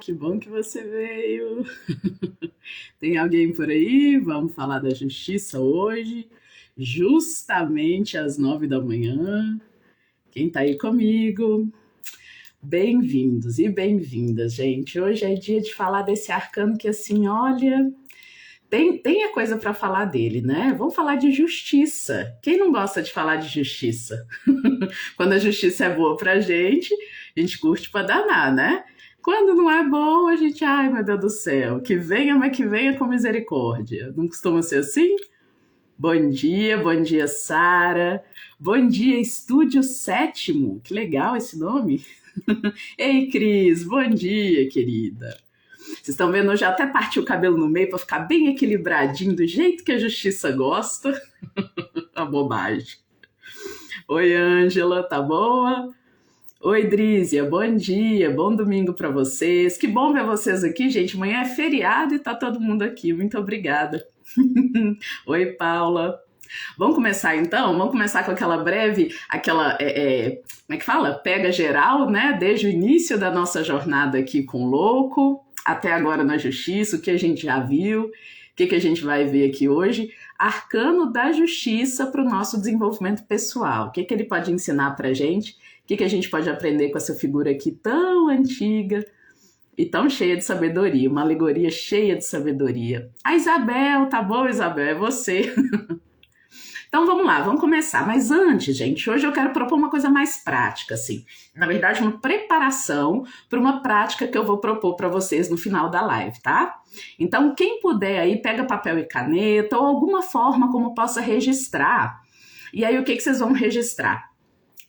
Que bom que você veio. Tem alguém por aí? Vamos falar da justiça hoje, justamente às 9 da manhã. Quem tá aí comigo? Bem-vindos e bem-vindas, gente. Hoje é dia de falar desse arcano que, assim, olha, tem a coisa para falar dele, né? Vamos falar de justiça. Quem não gosta de falar de justiça? Quando a justiça é boa pra gente, a gente curte pra danar, né? Quando não é boa, a gente, ai meu Deus do céu, que venha, mas que venha com misericórdia. Não costuma ser assim? Bom dia, Sara. Bom dia, Estúdio Sétimo. Que legal esse nome. Ei, Cris, bom dia, querida. Vocês estão vendo, eu já até parti o cabelo no meio para ficar bem equilibradinho, do jeito que a justiça gosta. A bobagem. Oi, Ângela, tá boa? Oi, Drízia, bom dia, bom domingo para vocês. Que bom ver vocês aqui, gente. Amanhã é feriado e tá todo mundo aqui. Muito obrigada. Oi, Paula. Vamos começar então? Vamos começar com aquela breve, como é que fala? Pega geral, né? Desde o início da nossa jornada aqui com o Louco, até agora na Justiça, o que a gente já viu, o que a gente vai ver aqui hoje. Arcano da Justiça para o nosso desenvolvimento pessoal. O que ele pode ensinar para a gente? O que a gente pode aprender com essa figura aqui tão antiga e tão cheia de sabedoria? Uma alegoria cheia de sabedoria. A Isabel, tá bom, Isabel? É você. Então vamos lá, vamos começar. Mas antes, gente, hoje eu quero propor uma coisa mais prática, assim. Na verdade, uma preparação para uma prática que eu vou propor para vocês no final da live, tá? Então, quem puder aí, pega papel e caneta ou alguma forma como possa registrar. E aí, o que vocês vão registrar?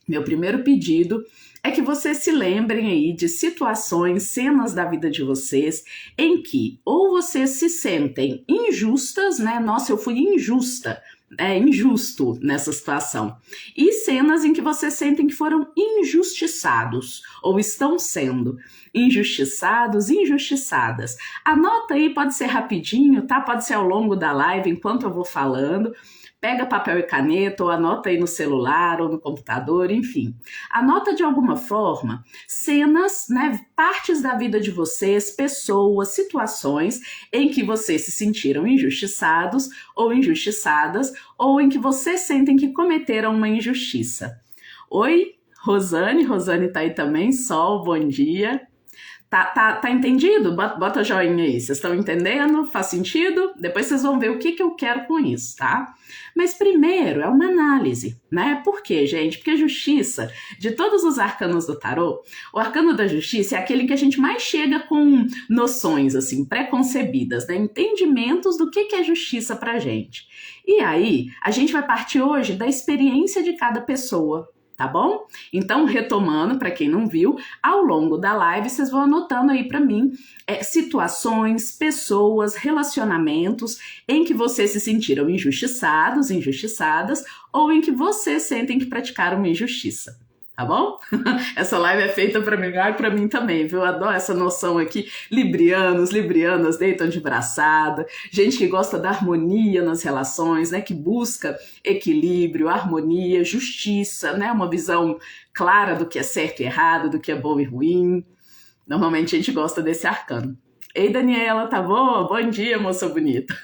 Meu primeiro pedido é que vocês se lembrem aí de situações, cenas da vida de vocês em que ou vocês se sentem injustas, né? Nossa, eu fui injusta. É injusto nessa situação. E cenas em que vocês sentem que foram injustiçados ou estão sendo injustiçados, injustiçadas. Anota aí, pode ser rapidinho, tá? Pode ser ao longo da live, enquanto eu vou falando. Pega papel e caneta ou anota aí no celular ou no computador, enfim. Anota de alguma forma cenas, né, partes da vida de vocês, pessoas, situações em que vocês se sentiram injustiçados ou injustiçadas ou em que vocês sentem que cometeram uma injustiça. Oi, Rosane. Rosane tá aí também. Sol, bom dia. Tá entendido? Bota joinha aí. Vocês estão entendendo? Faz sentido? Depois vocês vão ver o que eu quero com isso, tá? Mas primeiro é uma análise, né? Por quê, gente? Porque a justiça, de todos os arcanos do tarô, o arcano da justiça é aquele que a gente mais chega com noções, assim, pré-concebidas, né? Entendimentos do que é justiça pra gente. E aí, a gente vai partir hoje da experiência de cada pessoa. Tá bom? Então, retomando, para quem não viu, ao longo da live, vocês vão anotando aí para mim situações, pessoas, relacionamentos em que vocês se sentiram injustiçados, injustiçadas, ou em que vocês sentem que praticaram uma injustiça. Tá bom? Essa live é feita para mim e para mim também, viu? Eu adoro essa noção aqui. Librianos, librianas deitam de braçada, gente que gosta da harmonia nas relações, né? Que busca equilíbrio, harmonia, justiça, né? Uma visão clara do que é certo e errado, do que é bom e ruim. Normalmente a gente gosta desse arcano. Ei, Daniela, tá boa? Bom dia, moça bonita.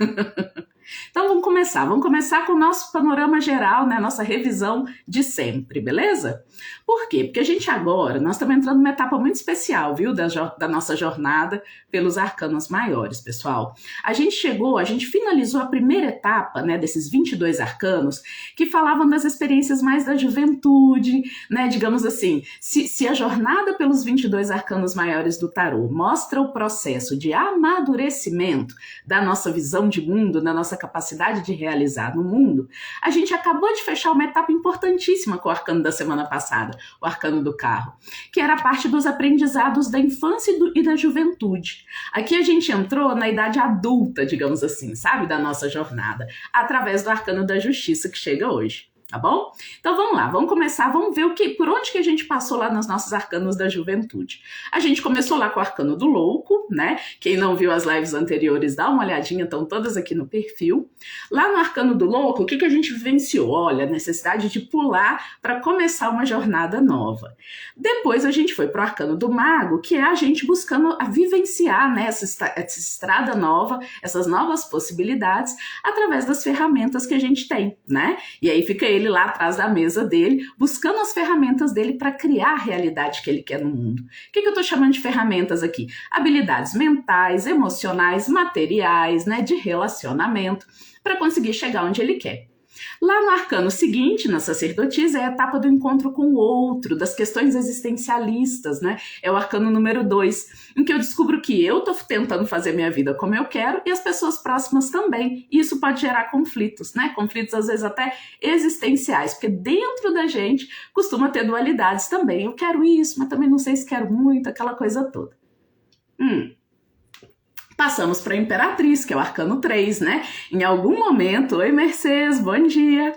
Então vamos começar com o nosso panorama geral, né? Nossa revisão de sempre, beleza? Por quê? Porque a gente agora, nós estamos entrando numa etapa muito especial, viu? Da nossa jornada pelos arcanos maiores, pessoal. A gente finalizou a primeira etapa, né? Desses 22 arcanos, que falavam das experiências mais da juventude, né? Digamos assim, se a jornada pelos 22 arcanos maiores do tarô mostra o processo de amadurecimento da nossa visão de mundo, da nossa capacidade de realizar no mundo, a gente acabou de fechar uma etapa importantíssima com o arcano da semana passada, o arcano do carro, que era a parte dos aprendizados da infância e da juventude. Aqui a gente entrou na idade adulta, digamos assim, sabe, da nossa jornada, através do arcano da justiça que chega hoje. tá bom? Então vamos lá, vamos começar, vamos ver por onde que a gente passou lá nos nossos arcanos da juventude. A gente começou lá com o arcano do louco, né? Quem não viu as lives anteriores, dá uma olhadinha, estão todas aqui no perfil. Lá no arcano do louco, o que a gente vivenciou? Olha, a necessidade de pular para começar uma jornada nova. Depois a gente foi para o arcano do mago, que é a gente buscando vivenciar, né, essa estrada nova, essas novas possibilidades, através das ferramentas que a gente tem, né? E aí fica ele lá atrás da mesa dele, buscando as ferramentas dele para criar a realidade que ele quer no mundo. O que eu estou chamando de ferramentas aqui? Habilidades mentais, emocionais, materiais, né, de relacionamento, para conseguir chegar onde ele quer. Lá no arcano seguinte, na sacerdotisa, é a etapa do encontro com o outro, das questões existencialistas, né? É o arcano número 2, em que eu descubro que eu tô tentando fazer minha vida como eu quero e as pessoas próximas também. E isso pode gerar conflitos, né? Conflitos às vezes até existenciais, porque dentro da gente costuma ter dualidades também. Eu quero isso, mas também não sei se quero muito, aquela coisa toda. Passamos para a Imperatriz, que é o arcano 3, né? Em algum momento, oi Mercedes, bom dia!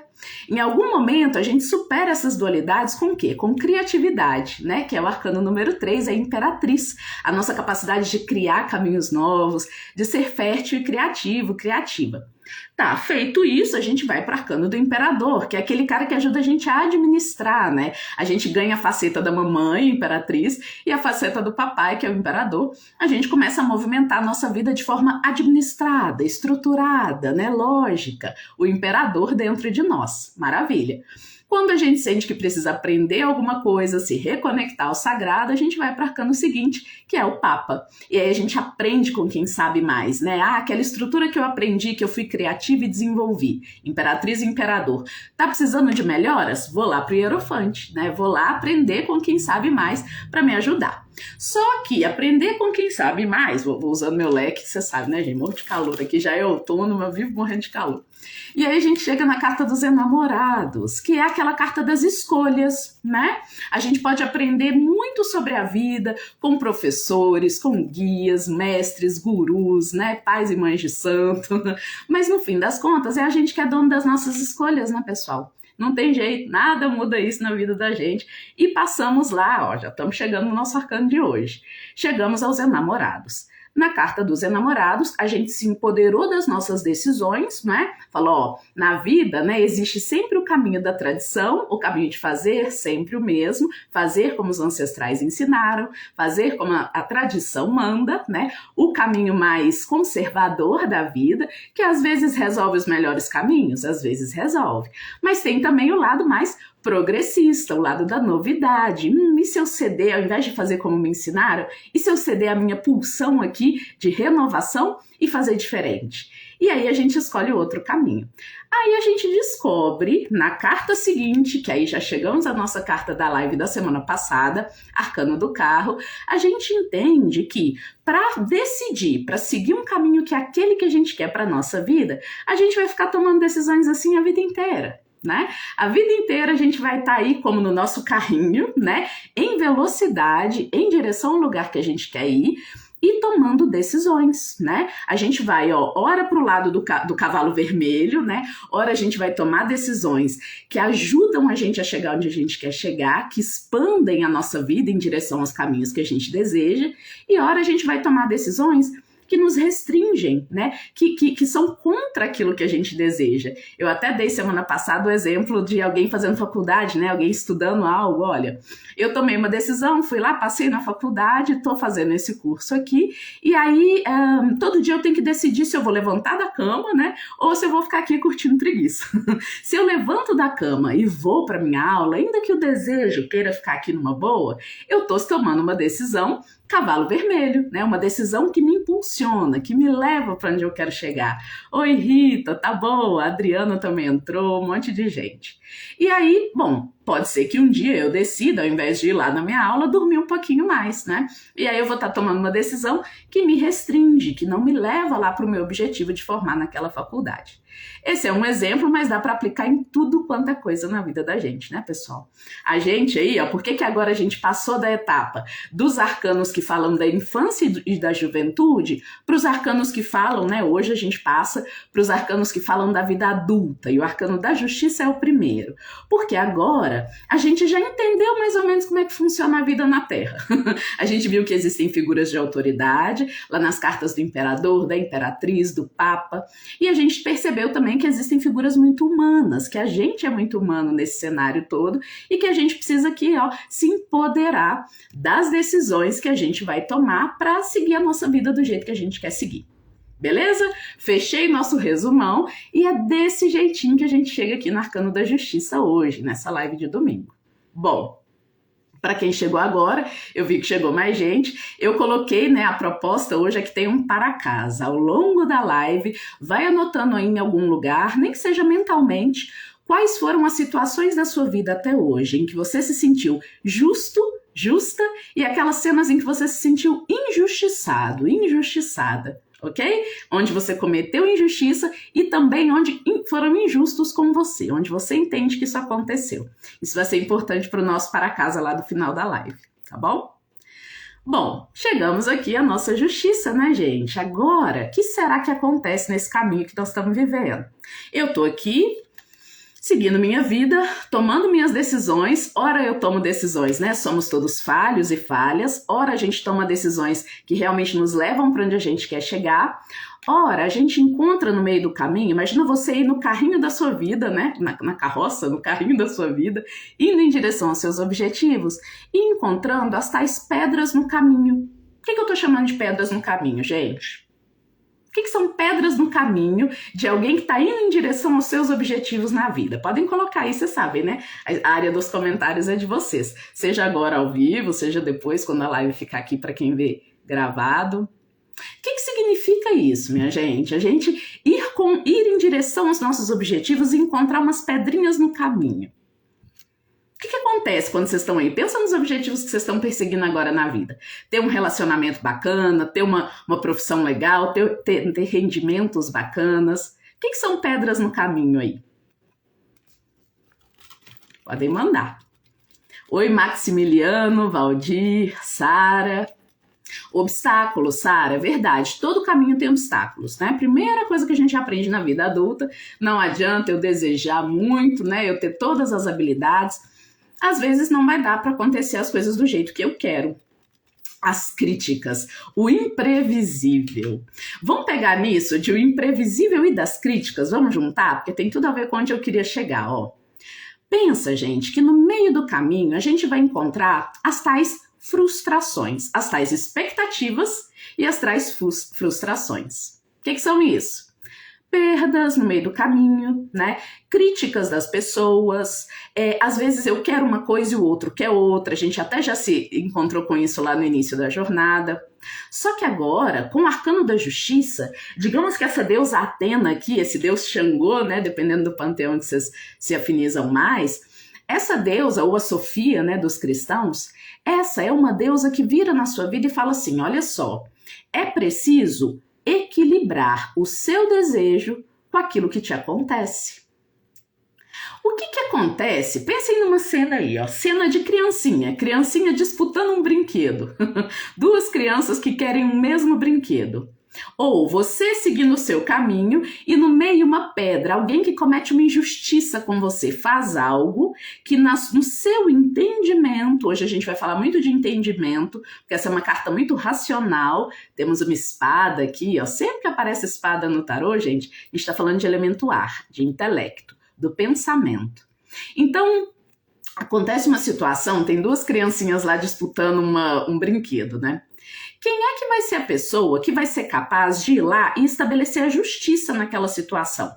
Em algum momento a gente supera essas dualidades com o quê? Com criatividade, né? Que é o arcano número 3, é a Imperatriz. A nossa capacidade de criar caminhos novos, de ser fértil e criativo, criativa. Tá, feito isso, a gente vai para o arcano do imperador, que é aquele cara que ajuda a gente a administrar, né? A gente ganha a faceta da mamãe, imperatriz, e a faceta do papai, que é o imperador. A gente começa a movimentar a nossa vida de forma administrada, estruturada, né? Lógica. O imperador dentro de nós. Maravilha. Quando a gente sente que precisa aprender alguma coisa, se reconectar ao sagrado, a gente vai para o arcano seguinte, que é o Papa. E aí a gente aprende com quem sabe mais, né? Ah, aquela estrutura que eu aprendi, que eu fui criativa e desenvolvi. Imperatriz e imperador. Tá precisando de melhoras? Vou lá para o Hierofante, né? Vou lá aprender com quem sabe mais para me ajudar. Só que aprender com quem sabe mais, vou usando meu leque, você sabe, né, gente? Morro de calor aqui, já é outono, eu vivo morrendo de calor. E aí a gente chega na carta dos enamorados, que é aquela carta das escolhas, né? A gente pode aprender muito sobre a vida com professores, com guias, mestres, gurus, né? Pais e mães de santo. Mas no fim das contas, é a gente que é dono das nossas escolhas, né, pessoal? Não tem jeito, nada muda isso na vida da gente. E passamos lá, ó, já estamos chegando no nosso arcano de hoje. Chegamos aos enamorados. Na carta dos enamorados, a gente se empoderou das nossas decisões, né? Falou, ó, na vida, né, existe sempre o caminho da tradição, o caminho de fazer sempre o mesmo, fazer como os ancestrais ensinaram, fazer como a tradição manda, né? O caminho mais conservador da vida, que às vezes resolve os melhores caminhos, às vezes resolve. Mas tem também o lado mais progressista, o lado da novidade. E se eu ceder, ao invés de fazer como me ensinaram, e se eu ceder a minha pulsão aqui de renovação e fazer diferente? E aí a gente escolhe outro caminho. Aí a gente descobre na carta seguinte, que aí já chegamos à nossa carta da live da semana passada, arcano do carro, a gente entende que para decidir, para seguir um caminho que é aquele que a gente quer para a nossa vida, a gente vai ficar tomando decisões assim a vida inteira. Né? A vida inteira a gente vai estar aí como no nosso carrinho, né? Em velocidade, em direção ao lugar que a gente quer ir e tomando decisões, né? A gente vai, ó, ora para o lado do cavalo vermelho, né? Ora a gente vai tomar decisões que ajudam a gente a chegar onde a gente quer chegar, que expandem a nossa vida em direção aos caminhos que a gente deseja, e ora a gente vai tomar decisões que nos restringem, né? Que são contra aquilo que a gente deseja. Eu até dei semana passada o exemplo de alguém fazendo faculdade, né? Alguém estudando algo. Olha, eu tomei uma decisão, fui lá, passei na faculdade, estou fazendo esse curso aqui, e aí todo dia eu tenho que decidir se eu vou levantar da cama, né? Ou se eu vou ficar aqui curtindo preguiça. Se eu levanto da cama e vou para minha aula, ainda que o desejo queira ficar aqui numa boa, eu estou tomando uma decisão cavalo vermelho, né? Uma decisão que me impulsiona, que me leva para onde eu quero chegar. Oi, Rita, tá boa? A Adriana também entrou, um monte de gente. E aí, bom, pode ser que um dia eu decida, ao invés de ir lá na minha aula, dormir um pouquinho mais, né? E aí eu vou estar tomando uma decisão que me restringe, que não me leva lá para o meu objetivo de formar naquela faculdade. Esse é um exemplo, mas dá para aplicar em tudo quanto é coisa na vida da gente, né, pessoal? A gente aí, ó, por que agora a gente passou da etapa dos arcanos que falam da infância e da juventude para os arcanos que falam, né, hoje a gente passa para os arcanos que falam da vida adulta, e o arcano da justiça é o primeiro. Porque agora a gente já entendeu mais ou menos como é que funciona a vida na Terra. A gente viu que existem figuras de autoridade, lá nas cartas do imperador, da imperatriz, do papa, e a gente percebeu também que existem figuras muito humanas, que a gente é muito humano nesse cenário todo e que a gente precisa aqui, ó, se empoderar das decisões que a gente vai tomar para seguir a nossa vida do jeito que a gente quer seguir. Beleza? Fechei nosso resumão e é desse jeitinho que a gente chega aqui no Arcano da Justiça hoje, nessa live de domingo. Bom, para quem chegou agora, eu vi que chegou mais gente, eu coloquei, né, a proposta hoje é que tem um para casa. Ao longo da live, vai anotando aí em algum lugar, nem que seja mentalmente, quais foram as situações da sua vida até hoje em que você se sentiu justa, e aquelas cenas em que você se sentiu injustiçado, injustiçada. Ok? Onde você cometeu injustiça e também onde foram injustos com você, onde você entende que isso aconteceu. Isso vai ser importante para o nosso para casa lá do final da live, tá bom? Bom, chegamos aqui à nossa justiça, né, gente? Agora, o que será que acontece nesse caminho que nós estamos vivendo? Eu tô aqui seguindo minha vida, tomando minhas decisões. Ora eu tomo decisões, né? Somos todos falhos e falhas. Ora a gente toma decisões que realmente nos levam para onde a gente quer chegar. Ora a gente encontra no meio do caminho, imagina você ir no carrinho da sua vida, né? Na carroça, no carrinho da sua vida, indo em direção aos seus objetivos e encontrando as tais pedras no caminho. O que eu tô chamando de pedras no caminho, gente? O que são pedras no caminho de alguém que está indo em direção aos seus objetivos na vida? Podem colocar aí, vocês sabem, né? A área dos comentários é de vocês. Seja agora ao vivo, seja depois, quando a live ficar aqui para quem vê gravado. O que significa isso, minha gente? A gente ir em direção aos nossos objetivos e encontrar umas pedrinhas no caminho. O que acontece quando vocês estão aí? Pensa nos objetivos que vocês estão perseguindo agora na vida. Ter um relacionamento bacana, ter uma profissão legal, ter rendimentos bacanas. O que são pedras no caminho aí? Podem mandar. Oi, Maximiliano, Valdir, Sara. Obstáculos, Sara, é verdade. Todo caminho tem obstáculos, né? Primeira coisa que a gente aprende na vida adulta, não adianta eu desejar muito, né? Eu ter todas as habilidades. Às vezes não vai dar para acontecer as coisas do jeito que eu quero. As críticas, o imprevisível. Vamos pegar nisso de o imprevisível e das críticas? Vamos juntar? Porque tem tudo a ver com onde eu queria chegar, ó. Pensa, gente, que no meio do caminho a gente vai encontrar as tais frustrações, as tais expectativas e as tais frustrações. O que são isso? Perdas no meio do caminho, né? Críticas das pessoas, às vezes eu quero uma coisa e o outro quer outra, a gente até já se encontrou com isso lá no início da jornada. Só que agora, com o Arcano da Justiça, digamos que essa deusa Atena aqui, esse deus Xangô, né, dependendo do panteão que vocês se afinizam mais, essa deusa, ou a Sofia, né, dos cristãos, essa é uma deusa que vira na sua vida e fala assim, olha só, é preciso equilibrar o seu desejo com aquilo que te acontece. O que acontece? Pensem numa cena aí, ó, cena de criancinha disputando um brinquedo. Duas crianças que querem o mesmo brinquedo. Ou você seguindo o seu caminho e no meio uma pedra, alguém que comete uma injustiça com você, faz algo que no seu entendimento, hoje a gente vai falar muito de entendimento, porque essa é uma carta muito racional, temos uma espada aqui, ó, sempre que aparece espada no tarô, gente, a gente está falando de elemento ar, de intelecto, do pensamento. Então, acontece uma situação, tem duas criancinhas lá disputando um brinquedo, né? Quem é que vai ser a pessoa que vai ser capaz de ir lá e estabelecer a justiça naquela situação?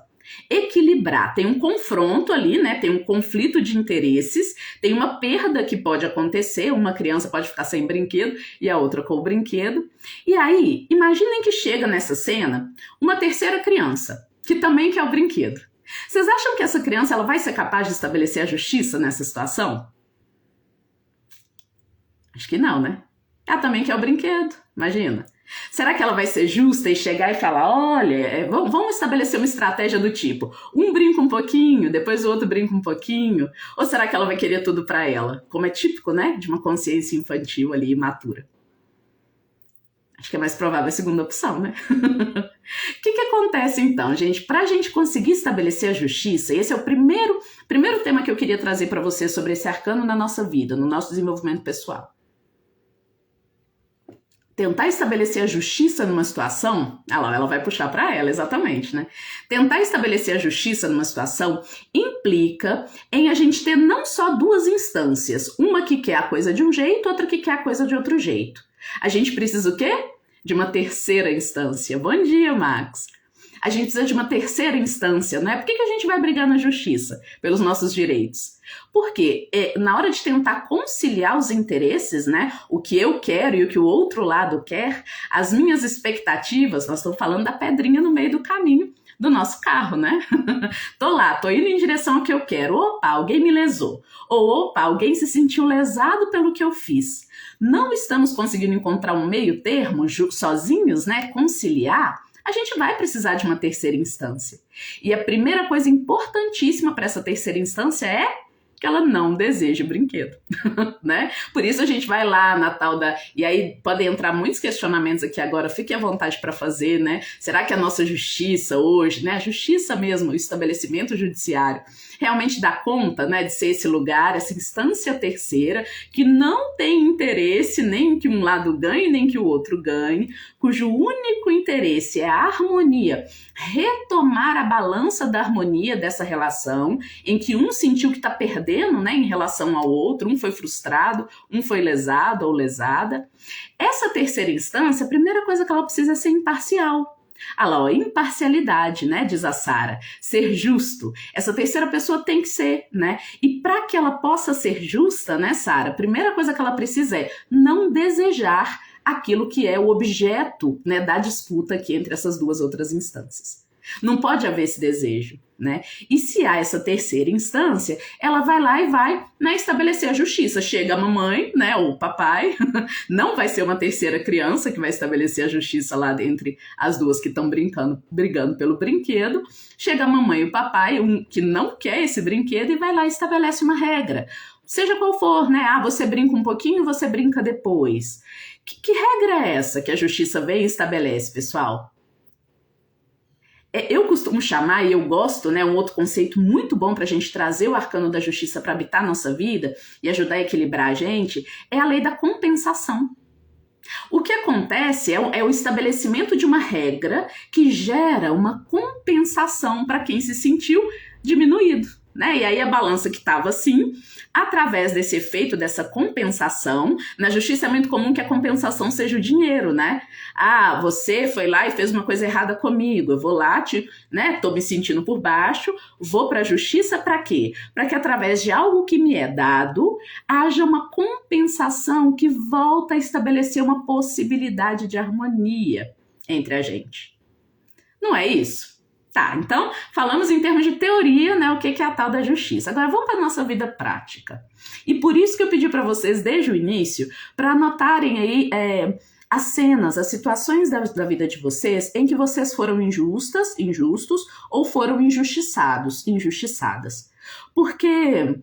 Equilibrar, tem um confronto ali, né? Tem um conflito de interesses, tem uma perda que pode acontecer, uma criança pode ficar sem brinquedo e a outra com o brinquedo. E aí, imaginem que chega nessa cena uma terceira criança, que também quer o brinquedo. Vocês acham que essa criança ela vai ser capaz de estabelecer a justiça nessa situação? Acho que não, né? Ela também quer o brinquedo, imagina. Será que ela vai ser justa e chegar e falar, olha, vamos estabelecer uma estratégia do tipo, um brinca um pouquinho, depois o outro brinca um pouquinho? Ou será que ela vai querer tudo pra ela? Como é típico, né, de uma consciência infantil ali, imatura. Acho que é mais provável a segunda opção, né? O que acontece então, gente? Para a gente conseguir estabelecer a justiça, esse é o primeiro tema que eu queria trazer para vocês sobre esse arcano na nossa vida, no nosso desenvolvimento pessoal. Tentar estabelecer a justiça numa situação, ela vai puxar para ela, exatamente, né? Tentar estabelecer a justiça numa situação implica em a gente ter não só duas instâncias, uma que quer a coisa de um jeito, outra que quer a coisa de outro jeito. A gente precisa o quê? De uma terceira instância. Bom dia, Max. A gente precisa de uma terceira instância, né? Por que a gente vai brigar na justiça? Pelos nossos direitos. Porque na hora de tentar conciliar os interesses, né? O que eu quero e o que o outro lado quer, as minhas expectativas, nós estamos falando da pedrinha no meio do caminho do nosso carro, né? Tô indo em direção ao que eu quero. Opa, alguém me lesou. Ou opa, alguém se sentiu lesado pelo que eu fiz. Não estamos conseguindo encontrar um meio termo sozinhos, né? Conciliar. A gente vai precisar de uma terceira instância. E a primeira coisa importantíssima para essa terceira instância é que ela não deseja o brinquedo, né? Por isso a gente vai lá na tal da... E aí podem entrar muitos questionamentos aqui agora, fique à vontade para fazer, né? Será que a nossa justiça hoje, né? A justiça mesmo, o estabelecimento judiciário, realmente dá conta, né, de ser esse lugar, essa instância terceira, que não tem interesse nem que um lado ganhe, nem que o outro ganhe, cujo único interesse é a harmonia, retomar a balança da harmonia dessa relação, em que um sentiu que está perdendo, né, em relação ao outro, um foi frustrado, um foi lesado ou lesada. Essa terceira instância, a primeira coisa que ela precisa é ser imparcial. Ah lá, ó, imparcialidade, né, diz a Sara, ser justo. Essa terceira pessoa tem que ser, né? E para que ela possa ser justa, né, Sara, a primeira coisa que ela precisa é não desejar aquilo que é o objeto, né, da disputa aqui entre essas duas outras instâncias. Não pode haver esse desejo, né? E se há essa terceira instância, ela vai lá e vai, né, estabelecer a justiça. Chega a mamãe, né, ou o papai, não vai ser uma terceira criança que vai estabelecer a justiça lá entre as duas que estão brigando pelo brinquedo. Chega a mamãe e o papai, um que não quer esse brinquedo, e vai lá e estabelece uma regra. Seja qual for, né? Ah, você brinca um pouquinho, você brinca depois. Que regra é essa que a justiça vem e estabelece, pessoal? Eu costumo chamar, e eu gosto, né, um outro conceito muito bom para a gente trazer o arcano da justiça para habitar a nossa vida e ajudar a equilibrar a gente, é a lei da compensação. O que acontece é o estabelecimento de uma regra que gera uma compensação para quem se sentiu diminuído, né? E aí a balança que estava assim, através desse efeito, dessa compensação, na justiça é muito comum que a compensação seja o dinheiro, né? Ah, você foi lá e fez uma coisa errada comigo, eu vou lá, né? Tô me sentindo por baixo, vou para a justiça para quê? Para que através de algo que me é dado, haja uma compensação que volta a estabelecer uma possibilidade de harmonia entre a gente. Não é isso? Tá, então falamos em termos de teoria, né, o que é a tal da justiça. Agora vamos para a nossa vida prática. E por isso que eu pedi para vocês desde o início para anotarem aí as cenas, as situações da vida de vocês em que vocês foram injustos ou foram injustiçados, injustiçadas. Porque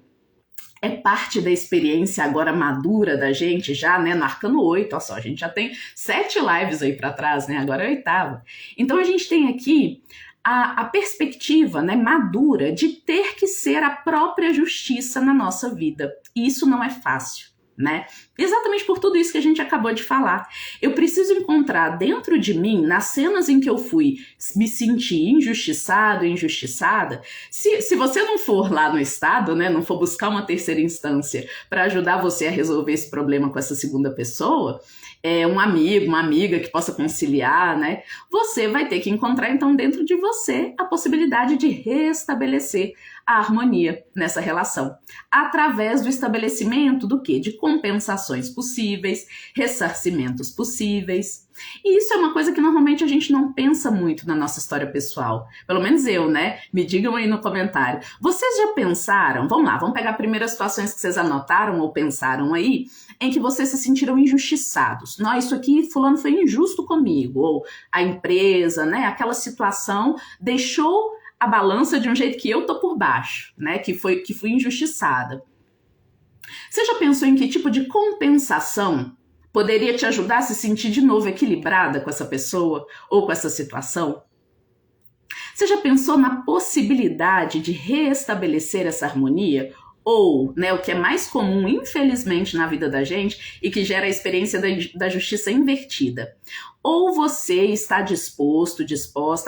é parte da experiência agora madura da gente já, né, no Arcano 8, olha só, a gente já tem 7 lives aí para trás, né, agora é a 8ª. Então a gente tem aqui a perspectiva, né, madura de ter que ser a própria justiça na nossa vida. E isso não é fácil, né? Exatamente por tudo isso que a gente acabou de falar. Eu preciso encontrar dentro de mim, nas cenas em que eu fui me sentir injustiçado, injustiçada, se você não for lá no estado, né, não for buscar uma terceira instância para ajudar você a resolver esse problema com essa segunda pessoa, um amigo, uma amiga que possa conciliar, né? Você vai ter que encontrar, então, dentro de você a possibilidade de restabelecer a harmonia nessa relação, através do estabelecimento do quê? De compensações possíveis, ressarcimentos possíveis. E isso é uma coisa que normalmente a gente não pensa muito na nossa história pessoal. Pelo menos eu, né? Me digam aí no comentário. Vocês já pensaram? Vamos lá, vamos pegar as primeiras situações que vocês anotaram ou pensaram aí, em que vocês se sentiram injustiçados. Não, isso aqui, fulano foi injusto comigo. Ou a empresa, né? Aquela situação deixou a balança de um jeito que eu tô por baixo, né? Que fui injustiçada. Você já pensou em que tipo de compensação poderia te ajudar a se sentir de novo equilibrada com essa pessoa ou com essa situação? Você já pensou na possibilidade de reestabelecer essa harmonia? Ou, né, o que é mais comum, infelizmente, na vida da gente e que gera a experiência da justiça invertida. Ou você está disposta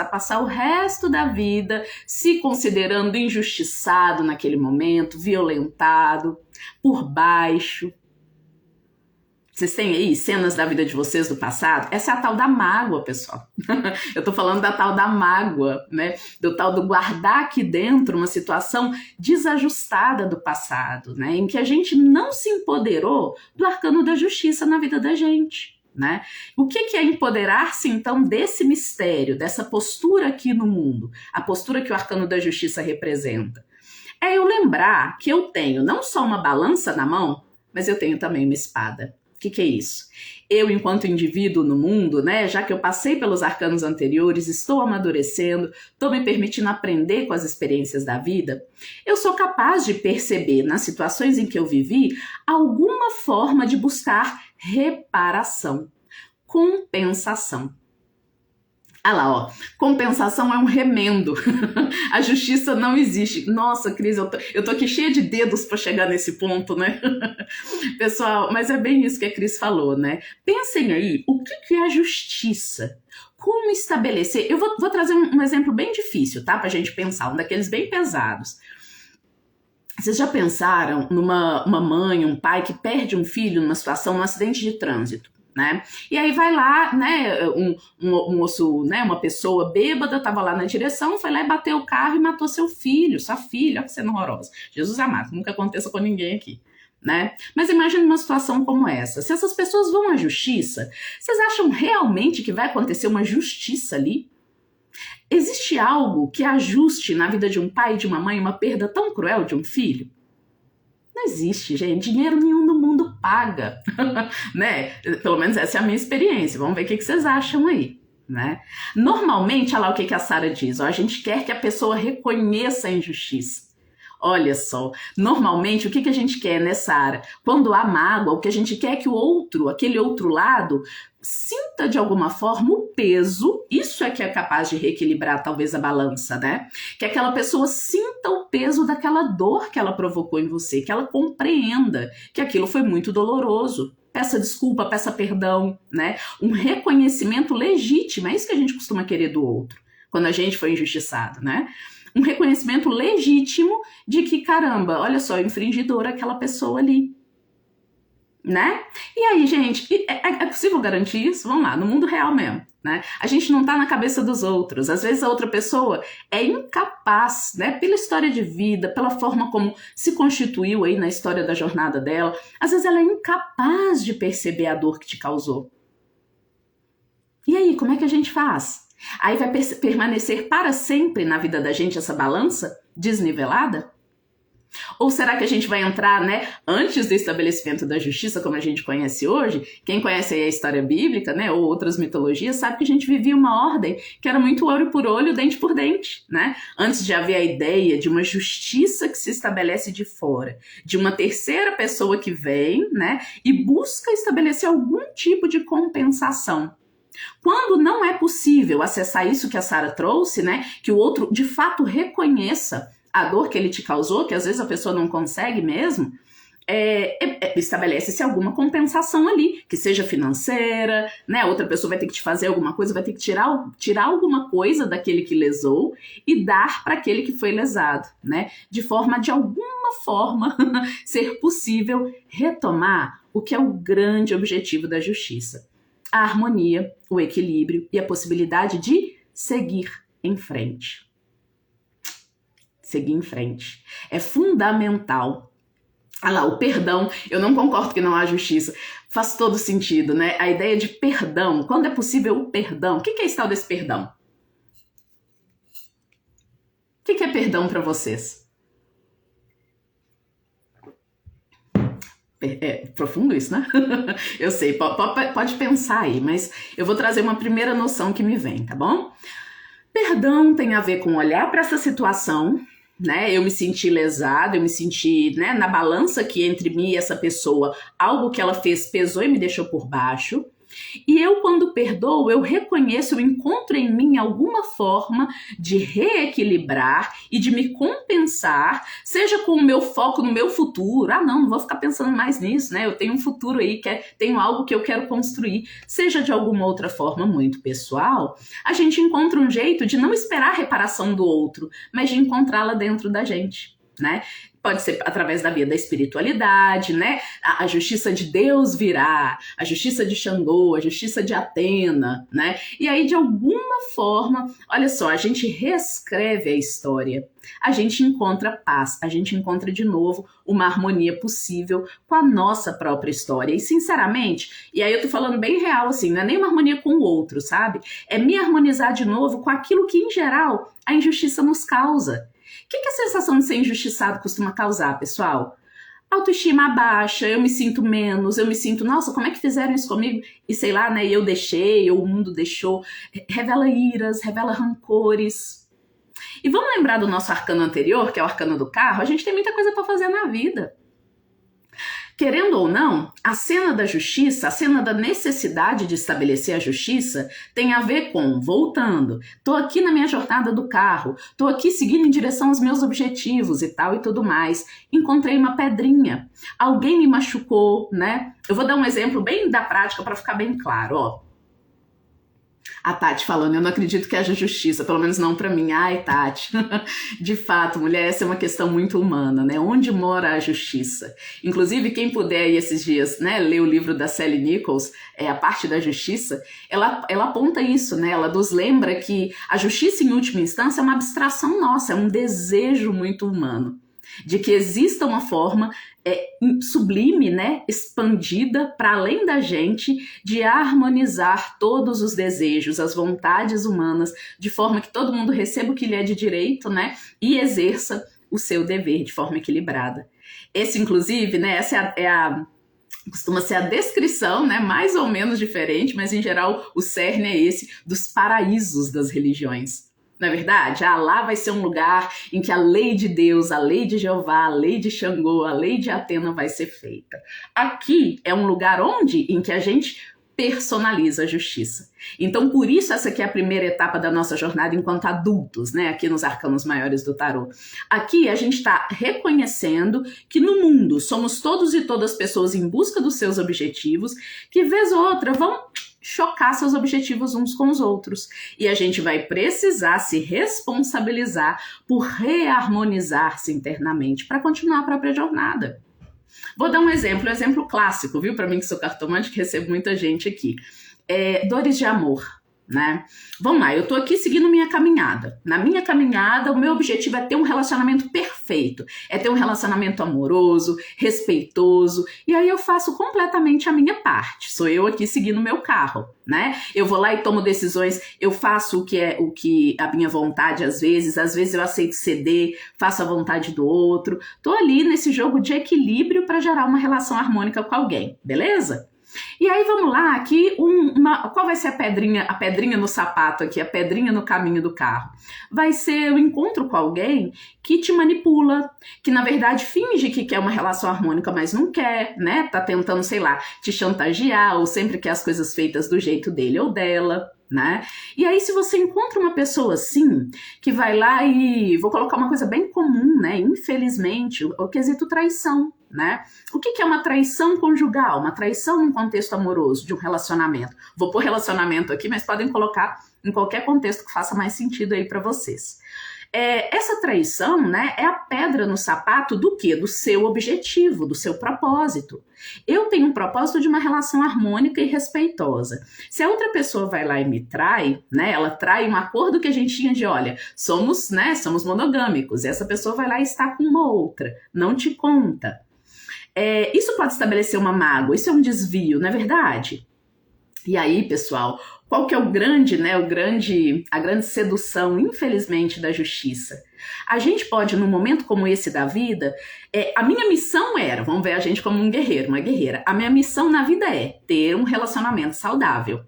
a passar o resto da vida se considerando injustiçado naquele momento, violentado, por baixo. Vocês têm aí cenas da vida de vocês do passado? Essa é a tal da mágoa, pessoal. Eu tô falando da tal da mágoa, né? Do tal do guardar aqui dentro uma situação desajustada do passado, né? Em que a gente não se empoderou do arcano da justiça na vida da gente, né? O que é empoderar-se, então, desse mistério, dessa postura aqui no mundo? A postura que o arcano da justiça representa. É eu lembrar que eu tenho não só uma balança na mão, mas eu tenho também uma espada. O que é isso? Eu, enquanto indivíduo no mundo, né, já que eu passei pelos arcanos anteriores, estou amadurecendo, estou me permitindo aprender com as experiências da vida, eu sou capaz de perceber nas situações em que eu vivi alguma forma de buscar reparação, compensação. Ah lá, ó, compensação é um remendo. A justiça não existe. Nossa, Cris, eu tô aqui cheia de dedos para chegar nesse ponto, né? Pessoal, mas é bem isso que a Cris falou, né? Pensem aí, o que é a justiça? Como estabelecer? Eu vou trazer um exemplo bem difícil, tá? Pra gente pensar, um daqueles bem pesados. Vocês já pensaram numa mãe, um pai que perde um filho numa situação, num acidente de trânsito? Né? E aí vai lá, né, um moço, né, uma pessoa bêbada, tava lá na direção, foi lá e bateu o carro e matou seu filho, sua filha, olha que cena horrorosa. Jesus amado, nunca aconteça com ninguém aqui, né? Mas imagine uma situação como essa. Se essas pessoas vão à justiça, vocês acham realmente que vai acontecer uma justiça ali? Existe algo que ajuste na vida de um pai e de uma mãe uma perda tão cruel de um filho? Não existe, gente. Dinheiro nenhum do mundo paga, né? Pelo menos essa é a minha experiência. Vamos ver o que vocês acham aí, né? Normalmente, olha lá o que a Sara diz. Ó, a gente quer que a pessoa reconheça a injustiça. Olha só, normalmente o que a gente quer, né, Sara? Quando há mágoa, o que a gente quer é que o outro, aquele outro lado, sinta de alguma forma o peso, isso é que é capaz de reequilibrar talvez a balança, né? Que aquela pessoa sinta o peso daquela dor que ela provocou em você, que ela compreenda que aquilo foi muito doloroso. Peça desculpa, peça perdão, né? Um reconhecimento legítimo, é isso que a gente costuma querer do outro, quando a gente foi injustiçado, né? Um reconhecimento legítimo de que, caramba, olha só, infringidora aquela pessoa ali, né? E aí, gente, é possível garantir isso? Vamos lá, no mundo real mesmo, né? A gente não tá na cabeça dos outros. Às vezes a outra pessoa é incapaz, né? Pela história de vida, pela forma como se constituiu aí na história da jornada dela, às vezes ela é incapaz de perceber a dor que te causou. E aí, como é que a gente faz? Aí vai permanecer para sempre na vida da gente essa balança desnivelada? Ou será que a gente vai entrar, né, antes do estabelecimento da justiça, como a gente conhece hoje? Quem conhece aí a história bíblica, né, ou outras mitologias, sabe que a gente vivia uma ordem que era muito olho por olho, dente por dente, né? Antes de haver a ideia de uma justiça que se estabelece de fora, de uma terceira pessoa que vem, né, e busca estabelecer algum tipo de compensação. Quando não é possível acessar isso que a Sara trouxe, né, que o outro de fato reconheça a dor que ele te causou, que às vezes a pessoa não consegue mesmo, estabelece-se alguma compensação ali, que seja financeira, né? A outra pessoa vai ter que te fazer alguma coisa, vai ter que tirar alguma coisa daquele que lesou e dar para aquele que foi lesado, né? De alguma forma, ser possível retomar o que é o grande objetivo da justiça. A harmonia, o equilíbrio e a possibilidade de seguir em frente. seguir em frente. É fundamental. Ah lá, o perdão, eu não concordo que não há justiça. Faz todo sentido, né? A ideia de perdão, quando é possível o perdão. O que é esse tal desse perdão? O que é perdão para vocês? É profundo isso, né? Eu sei, pode pensar aí, mas eu vou trazer uma primeira noção que me vem, tá bom? Perdão tem a ver com olhar para essa situação, né? Eu me senti lesada, eu me senti, né, na balança que entre mim e essa pessoa, algo que ela fez pesou e me deixou por baixo. E eu, quando perdoo, eu reconheço, eu encontro em mim alguma forma de reequilibrar e de me compensar, seja com o meu foco no meu futuro. Ah, não vou ficar pensando mais nisso, né? Eu tenho um futuro aí, tenho algo que eu quero construir. Seja de alguma outra forma muito pessoal, a gente encontra um jeito de não esperar a reparação do outro, mas de encontrá-la dentro da gente, né? Pode ser através da via da espiritualidade, né? A justiça de Deus virá, a justiça de Xangô, a justiça de Atena, né? E aí, de alguma forma, olha só, a gente reescreve a história, a gente encontra paz, a gente encontra de novo uma harmonia possível com a nossa própria história. E, sinceramente, e aí eu tô falando bem real, assim, não é nem uma harmonia com o outro, sabe? É me harmonizar de novo com aquilo que, em geral, a injustiça nos causa. O que a sensação de ser injustiçado costuma causar, pessoal? Autoestima baixa, eu me sinto menos, eu me sinto, nossa, como é que fizeram isso comigo? E sei lá, né, eu deixei, ou o mundo deixou. Revela iras, revela rancores. E vamos lembrar do nosso arcano anterior, que é o arcano do carro? A gente tem muita coisa para fazer na vida. Querendo ou não, a cena da justiça, a cena da necessidade de estabelecer a justiça tem a ver com, voltando, tô aqui na minha jornada do carro, tô aqui seguindo em direção aos meus objetivos e tal e tudo mais. Encontrei uma pedrinha, alguém me machucou, né? Eu vou dar um exemplo bem da prática para ficar bem claro, ó. A Tati falando, eu não acredito que haja justiça, pelo menos não pra mim. Ai, Tati, de fato, mulher, essa é uma questão muito humana, né? Onde mora a justiça? Inclusive, quem puder aí esses dias, né, ler o livro da Sally Nichols, A Parte da Justiça, ela aponta isso, né? Ela nos lembra que a justiça, em última instância, é uma abstração nossa, é um desejo muito humano, de que exista uma forma sublime, né, expandida para além da gente, de harmonizar todos os desejos, as vontades humanas, de forma que todo mundo receba o que lhe é de direito, né, e exerça o seu dever de forma equilibrada. Esse, inclusive, né, essa costuma ser a descrição, né, mais ou menos diferente, mas em geral o cerne é esse, dos paraísos das religiões. Não é verdade? Lá vai ser um lugar em que a lei de Deus, a lei de Jeová, a lei de Xangô, a lei de Atena vai ser feita. Aqui é um lugar em que a gente personaliza a justiça. Então, por isso, essa aqui é a primeira etapa da nossa jornada enquanto adultos, né? Aqui nos arcanos maiores do tarô. Aqui a gente está reconhecendo que no mundo somos todos e todas pessoas em busca dos seus objetivos, que vez ou outra vão chocar seus objetivos uns com os outros. E a gente vai precisar se responsabilizar por reharmonizar-se internamente para continuar a própria jornada. Vou dar um exemplo clássico, viu? Para mim que sou cartomante, que recebo muita gente aqui. Dores de amor, né? Vamos lá, eu tô aqui seguindo minha caminhada. Na minha caminhada, o meu objetivo é ter um relacionamento perfeito, é ter um relacionamento amoroso, respeitoso, e aí eu faço completamente a minha parte. Sou eu aqui seguindo o meu carro, né? Eu vou lá e tomo decisões, eu faço o que a minha vontade às vezes eu aceito ceder, faço a vontade do outro. Tô ali nesse jogo de equilíbrio para gerar uma relação harmônica com alguém, beleza? E aí vamos lá, aqui qual vai ser a pedrinha no sapato aqui, a pedrinha no caminho do carro? Vai ser o encontro com alguém que te manipula, que na verdade finge que quer uma relação harmônica, mas não quer, né? Tá tentando, sei lá, te chantagear ou sempre quer as coisas feitas do jeito dele ou dela, né? E aí se você encontra uma pessoa assim, que vai lá e, vou colocar uma coisa bem comum, né? Infelizmente, o quesito traição, né? O que é uma traição conjugal? Uma traição num contexto amoroso, de um relacionamento. Vou pôr relacionamento aqui, mas podem colocar em qualquer contexto que faça mais sentido aí para vocês. essa traição, né, é a pedra no sapato do quê? Do seu objetivo, do seu propósito. Eu tenho um propósito de uma relação harmônica e respeitosa. Se a outra pessoa vai lá e me trai, né, ela trai um acordo que a gente tinha de, olha, somos monogâmicos, e essa pessoa vai lá e está com uma outra, não te conta. Isso pode estabelecer uma mágoa, isso é um desvio, não é verdade? E aí, pessoal, qual que é a grande sedução, infelizmente, da justiça? A gente pode, num momento como esse da vida, a minha missão era, vamos ver a gente como um guerreiro, uma guerreira, a minha missão na vida é ter um relacionamento saudável.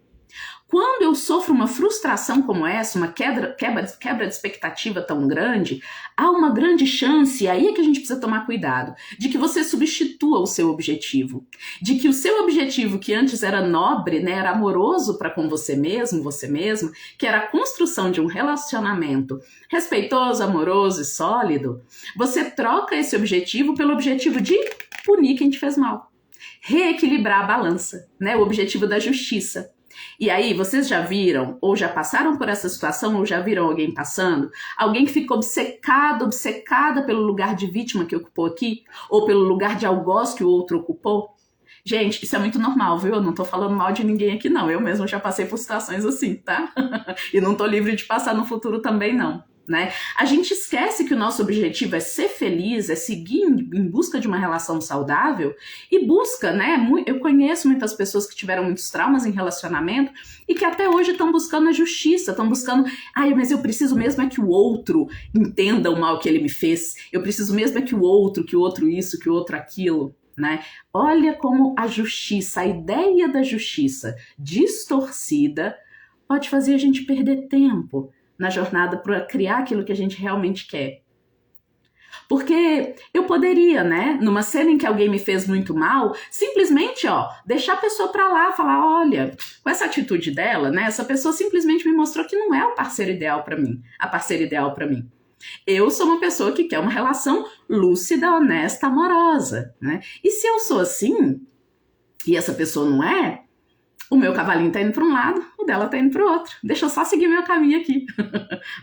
Quando eu sofro uma frustração como essa, uma quebra de expectativa tão grande, há uma grande chance, e aí é que a gente precisa tomar cuidado, de que você substitua o seu objetivo. De que o seu objetivo, que antes era nobre, né, era amoroso para com você mesmo, que era a construção de um relacionamento respeitoso, amoroso e sólido, você troca esse objetivo pelo objetivo de punir quem te fez mal. Reequilibrar a balança, né, o objetivo da justiça. E aí, vocês já viram, ou já passaram por essa situação, ou já viram alguém passando? Alguém que fica obcecada pelo lugar de vítima que ocupou aqui? Ou pelo lugar de algoz que o outro ocupou? Gente, isso é muito normal, viu? Eu não tô falando mal de ninguém aqui, não. Eu mesma já passei por situações assim, tá? E não tô livre de passar no futuro também, não. Né? A gente esquece que o nosso objetivo é ser feliz, é seguir em busca de uma relação saudável e busca, né? Eu conheço muitas pessoas que tiveram muitos traumas em relacionamento e que até hoje estão buscando a justiça, estão buscando, mas eu preciso mesmo é que o outro entenda o mal que ele me fez, eu preciso mesmo é que o outro isso, que o outro aquilo. Né? Olha como a justiça, a ideia da justiça distorcida pode fazer a gente perder tempo na jornada para criar aquilo que a gente realmente quer. Porque eu poderia, né, numa cena em que alguém me fez muito mal, simplesmente, deixar a pessoa pra lá, falar, olha, com essa atitude dela, né, essa pessoa simplesmente me mostrou que não é o parceiro ideal pra mim, a parceira ideal pra mim. Eu sou uma pessoa que quer uma relação lúcida, honesta, amorosa, né? E se eu sou assim, e essa pessoa não é, o meu cavalinho tá indo para um lado, o dela tá indo para o outro. Deixa eu só seguir meu caminho aqui,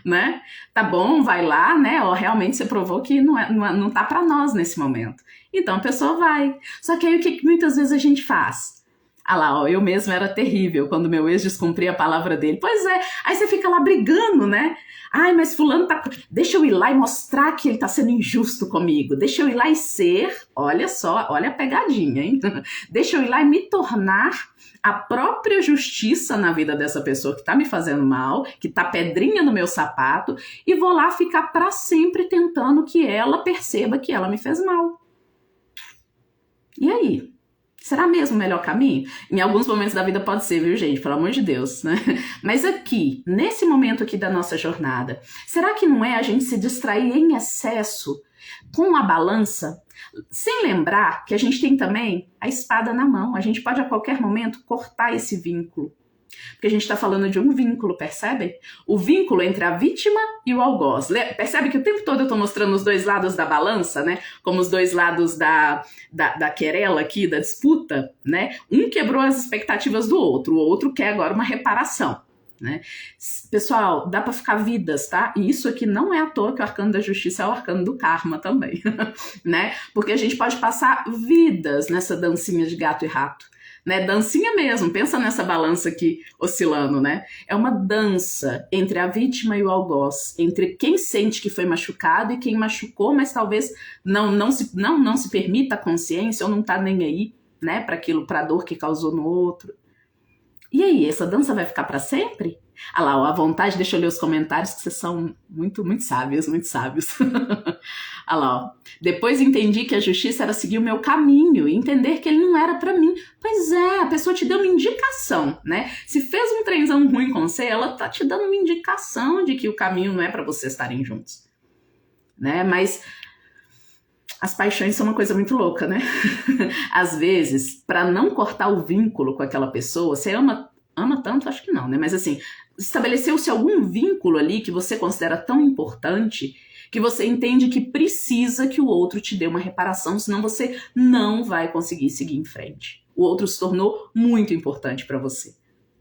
né? Tá bom, vai lá, né? Realmente você provou que não tá para nós nesse momento. Então a pessoa vai. Só que aí o que muitas vezes a gente faz? Eu mesmo era terrível quando meu ex descumpria a palavra dele. Pois é, aí você fica lá brigando, né? Mas fulano tá... Deixa eu ir lá e mostrar que ele tá sendo injusto comigo. Deixa eu ir lá e ser... Olha só, olha a pegadinha, hein? Deixa eu ir lá e me tornar a própria justiça na vida dessa pessoa que tá me fazendo mal, que tá pedrinha no meu sapato, e vou lá ficar pra sempre tentando que ela perceba que ela me fez mal. E aí? Será mesmo o melhor caminho? Em alguns momentos da vida pode ser, viu, gente? Pelo amor de Deus, né? Mas aqui, nesse momento aqui da nossa jornada, será que não é a gente se distrair em excesso com a balança, sem lembrar que a gente tem também a espada na mão? A gente pode a qualquer momento cortar esse vínculo. Porque a gente está falando de um vínculo, percebe? O vínculo entre a vítima e o algoz. Percebe que o tempo todo eu estou mostrando os dois lados da balança, né? Como os dois lados da querela aqui, da disputa, né? Um quebrou as expectativas do outro, o outro quer agora uma reparação, né? Pessoal, dá para ficar vidas, tá? E isso aqui não é à toa que o arcano da justiça é o arcano do karma também, né? Porque a gente pode passar vidas nessa dancinha de gato e rato. Né, dancinha mesmo, pensa nessa balança aqui oscilando, né? É uma dança entre a vítima e o algoz, entre quem sente que foi machucado e quem machucou, mas talvez não se permita a consciência ou não tá nem aí, né, para aquilo, para a dor que causou no outro. E aí, essa dança vai ficar para sempre? À vontade, deixa eu ler os comentários que vocês são muito, muito sábios, muito sábios. Depois entendi que a justiça era seguir o meu caminho e entender que ele não era para mim. Pois é, a pessoa te deu uma indicação, né? Se fez um trenzão ruim com você, ela tá te dando uma indicação de que o caminho não é para vocês estarem juntos, né? Mas as paixões são uma coisa muito louca, né? Às vezes, para não cortar o vínculo com aquela pessoa, você ama tanto? Acho que não, né? Mas assim, estabeleceu-se algum vínculo ali que você considera tão importante que você entende que precisa que o outro te dê uma reparação, senão você não vai conseguir seguir em frente. O outro se tornou muito importante para você,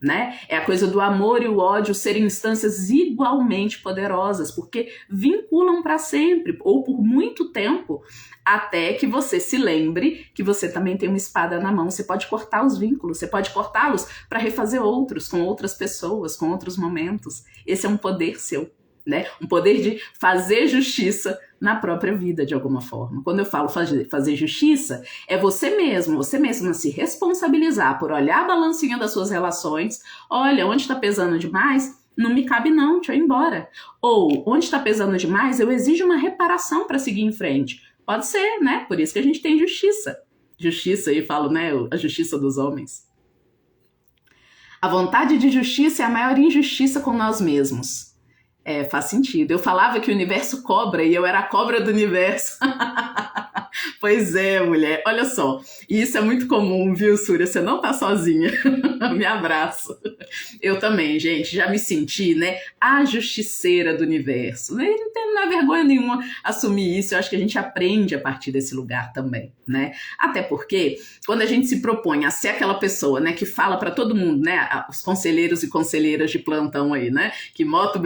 né? É a coisa do amor e o ódio serem instâncias igualmente poderosas, porque vinculam para sempre, ou por muito tempo, até que você se lembre que você também tem uma espada na mão. Você pode cortar os vínculos, você pode cortá-los para refazer outros, com outras pessoas, com outros momentos. Esse é um poder seu, né? Um poder de fazer justiça na própria vida, de alguma forma. Quando eu falo fazer justiça, é você mesmo se responsabilizar por olhar a balancinha das suas relações. Olha, onde está pesando demais? Não me cabe não, deixa eu ir embora. Ou, onde está pesando demais, eu exijo uma reparação para seguir em frente. Pode ser, né? Por isso que a gente tem justiça. Justiça, aí falo, né? A justiça dos homens. A vontade de justiça é a maior injustiça com nós mesmos. Faz sentido. Eu falava que o universo cobra e eu era a cobra do universo. Pois é, mulher. Olha só. E isso é muito comum, viu, Súria? Você não tá sozinha. Me abraço. Eu também, gente. Já me senti, né? A justiceira do universo. Né? Não é vergonha nenhuma assumir isso. Eu acho que a gente aprende a partir desse lugar também, né? Até porque, quando a gente se propõe a ser aquela pessoa, né, que fala pra todo mundo, né? Os conselheiros e conselheiras de plantão aí, né? Que bota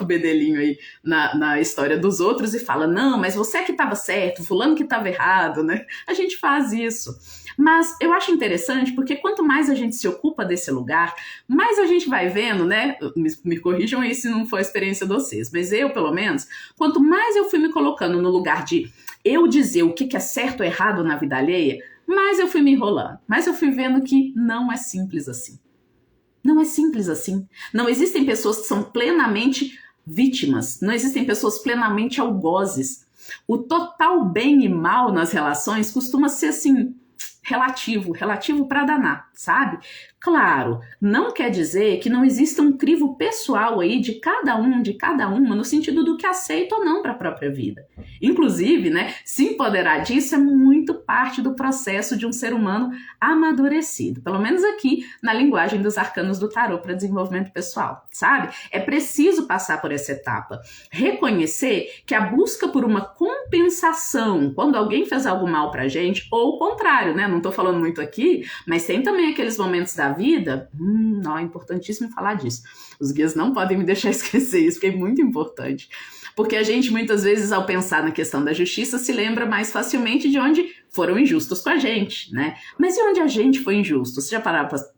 o bedelinho aí na história dos outros e fala, não, mas você é que estava certo, fulano que estava errado, né? A gente faz isso. Mas eu acho interessante porque quanto mais a gente se ocupa desse lugar, mais a gente vai vendo, né? Me corrijam aí se não for a experiência de vocês, mas eu, pelo menos, quanto mais eu fui me colocando no lugar de eu dizer o que é certo ou errado na vida alheia, mais eu fui me enrolando, mais eu fui vendo que não é simples assim. Não é simples assim. Não existem pessoas que são plenamente vítimas, não existem pessoas plenamente algozes. O total bem e mal nas relações costuma ser assim, relativo para danar, sabe? Claro, não quer dizer que não exista um crivo pessoal aí de cada um, de cada uma, no sentido do que aceita ou não para a própria vida. Inclusive, né, se empoderar disso é muito parte do processo de um ser humano amadurecido, pelo menos aqui na linguagem dos arcanos do tarô para desenvolvimento pessoal, sabe? É preciso passar por essa etapa, reconhecer que a busca por uma compensação quando alguém fez algo mal pra gente, ou o contrário, né? Não tô falando muito aqui, mas tem também aqueles momentos da vida, é importantíssimo falar disso. Os guias não podem me deixar esquecer isso, porque é muito importante. Porque a gente, muitas vezes, ao pensar na questão da justiça, se lembra mais facilmente de onde foram injustos com a gente, né? Mas e onde a gente foi injusto? Vocês já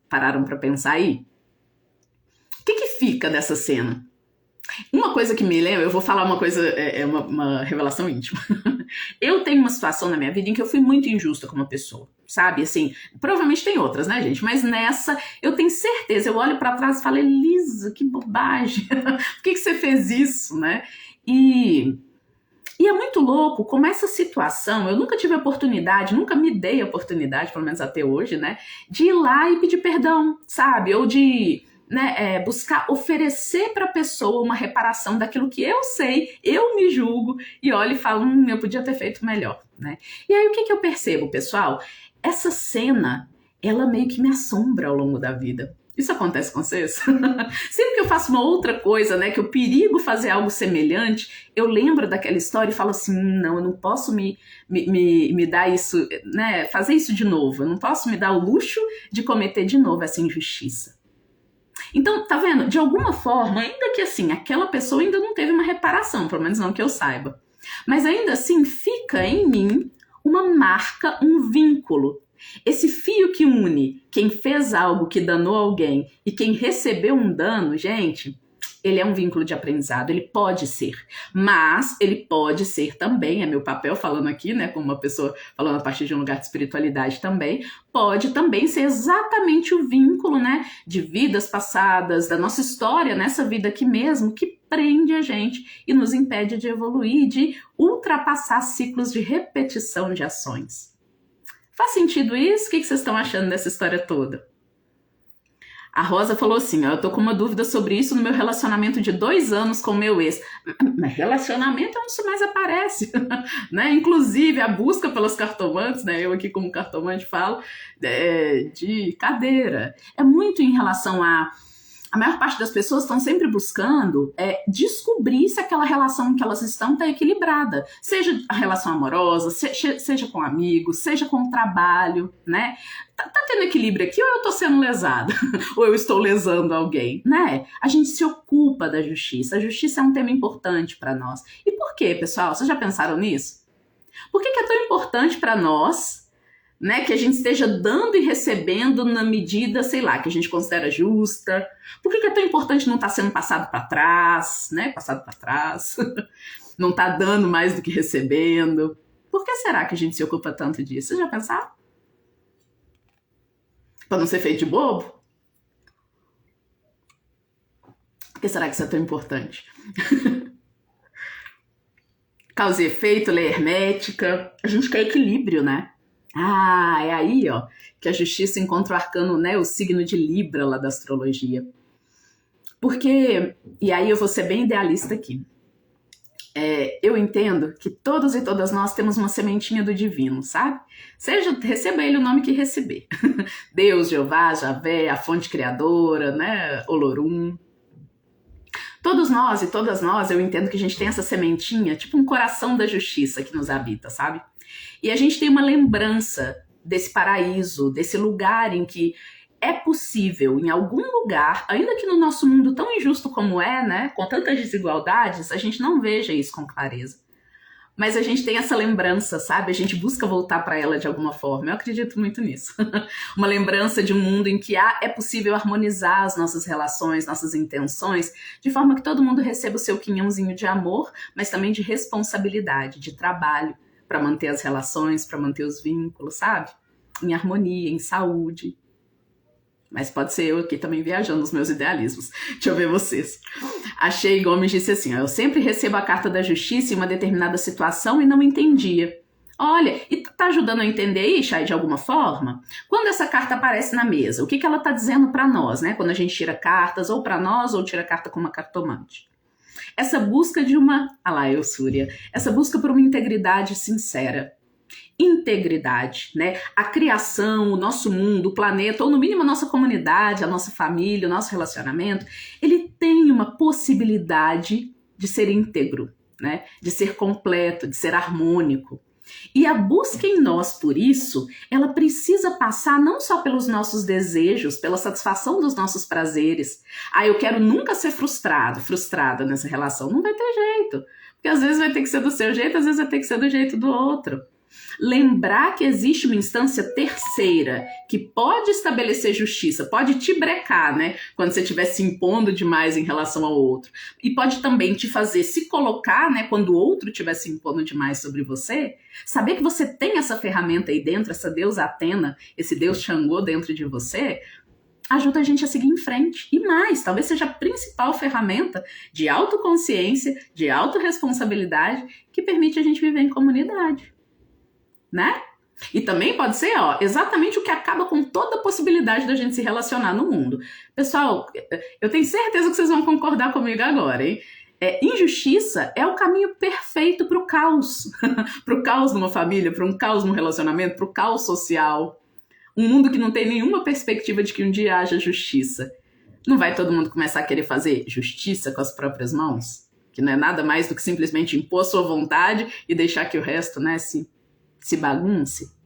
pararam para pensar aí? O que fica dessa cena? Uma coisa que me lembra, eu vou falar uma coisa, uma revelação íntima. Eu tenho uma situação na minha vida em que eu fui muito injusta com uma pessoa, sabe? Assim, provavelmente tem outras, né, gente? Mas nessa, eu tenho certeza, eu olho pra trás e falo, Elisa, que bobagem. Por que você fez isso, né? E é muito louco como essa situação, eu nunca tive a oportunidade, nunca me dei a oportunidade, pelo menos até hoje, né? De ir lá e pedir perdão, sabe? Ou de... né, buscar oferecer para a pessoa uma reparação daquilo que eu sei, eu me julgo e olho e falo, eu podia ter feito melhor, né? E aí o que eu percebo, pessoal? Essa cena, ela meio que me assombra ao longo da vida. Isso acontece com vocês? Sempre que eu faço uma outra coisa, né, que eu perigo fazer algo semelhante, eu lembro daquela história e falo assim, não, eu não posso me dar isso, né, fazer isso de novo, eu não posso me dar o luxo de cometer de novo essa injustiça. Então, tá vendo? De alguma forma, ainda que assim, aquela pessoa ainda não teve uma reparação, pelo menos não que eu saiba. Mas ainda assim, fica em mim uma marca, um vínculo. Esse fio que une quem fez algo que danou alguém e quem recebeu um dano, gente, ele é um vínculo de aprendizado, ele pode ser. Mas ele pode ser também, é meu papel falando aqui, né, como uma pessoa falando a partir de um lugar de espiritualidade também, pode também ser exatamente o vínculo, né, de vidas passadas, da nossa história nessa vida aqui mesmo, que prende a gente e nos impede de evoluir, de ultrapassar ciclos de repetição de ações. Faz sentido isso? O que vocês estão achando dessa história toda? A Rosa falou assim, ó, eu tô com uma dúvida sobre isso no meu relacionamento de 2 anos com o meu ex. Mas relacionamento é onde isso mais aparece, né? Inclusive, a busca pelos cartomantes, né? Eu aqui como cartomante falo, de cadeira. É muito em relação a A maior parte das pessoas estão sempre buscando descobrir se aquela relação que elas estão está equilibrada. Seja a relação amorosa, seja com amigos, seja com o trabalho, né? Tá tendo equilíbrio aqui ou eu tô sendo lesada? Ou eu estou lesando alguém, né? A gente se ocupa da justiça. A justiça é um tema importante para nós. E por quê, pessoal? Vocês já pensaram nisso? Por que é tão importante para nós, né, que a gente esteja dando e recebendo na medida, sei lá, que a gente considera justa? Por que é tão importante não estar sendo passado para trás, né? Passado para trás. Não estar dando mais do que recebendo. Por que será que a gente se ocupa tanto disso? Vocês já pensaram? Para não ser feito de bobo? Por que será que isso é tão importante? Causa e efeito, lei hermética. A gente quer equilíbrio, né? É aí, ó, que a justiça encontra o arcano, né, o signo de Libra lá da astrologia. Porque, e aí eu vou ser bem idealista aqui, eu entendo que todos e todas nós temos uma sementinha do divino, sabe? Receba ele o nome que receber. Deus, Jeová, Javé, a fonte criadora, né, Olorum. Todos nós e todas nós, eu entendo que a gente tem essa sementinha, tipo um coração da justiça que nos habita, sabe? E a gente tem uma lembrança desse paraíso, desse lugar em que é possível, em algum lugar, ainda que no nosso mundo tão injusto como né, com tantas desigualdades, a gente não veja isso com clareza. Mas a gente tem essa lembrança, sabe? A gente busca voltar para ela de alguma forma. Eu acredito muito nisso. Uma lembrança de um mundo em que é possível harmonizar as nossas relações, nossas intenções, de forma que todo mundo receba o seu quinhãozinho de amor, mas também de responsabilidade, de trabalho, para manter as relações, para manter os vínculos, sabe? Em harmonia, em saúde. Mas pode ser eu aqui também viajando nos meus idealismos. Deixa eu ver vocês. A Shea Gomes disse assim, eu sempre recebo a carta da justiça em uma determinada situação e não entendia. Olha, e tá ajudando a entender aí, Shea, de alguma forma? Quando essa carta aparece na mesa, o que ela tá dizendo para nós, né? Quando a gente tira cartas, ou para nós, ou tira carta com uma cartomante. Essa busca de Súria. Essa busca por uma integridade sincera. Integridade, né? A criação, o nosso mundo, o planeta, ou no mínimo a nossa comunidade, a nossa família, o nosso relacionamento, ele tem uma possibilidade de ser íntegro, né? De ser completo, de ser harmônico. E a busca em nós por isso, ela precisa passar não só pelos nossos desejos, pela satisfação dos nossos prazeres. Eu quero nunca ser frustrada nessa relação. Não vai ter jeito. Porque às vezes vai ter que ser do seu jeito, às vezes vai ter que ser do jeito do outro. Lembrar que existe uma instância terceira que pode estabelecer justiça, pode te brecar, né? Quando você estiver se impondo demais em relação ao outro. E pode também te fazer se colocar, né? Quando o outro estiver se impondo demais sobre você. Saber que você tem essa ferramenta aí dentro, essa deusa Atena, esse deus Xangô dentro de você, ajuda a gente a seguir em frente. E mais, talvez seja a principal ferramenta de autoconsciência, de autorresponsabilidade, que permite a gente viver em comunidade. Né? E também pode ser, exatamente o que acaba com toda a possibilidade da gente se relacionar no mundo. Pessoal, eu tenho certeza que vocês vão concordar comigo agora, hein? Injustiça é o caminho perfeito para o caos. Para o caos numa família, para um caos num relacionamento, para o caos social. Um mundo que não tem nenhuma perspectiva de que um dia haja justiça. Não vai todo mundo começar a querer fazer justiça com as próprias mãos? Que não é nada mais do que simplesmente impor sua vontade e deixar que o resto, né, se bagunce.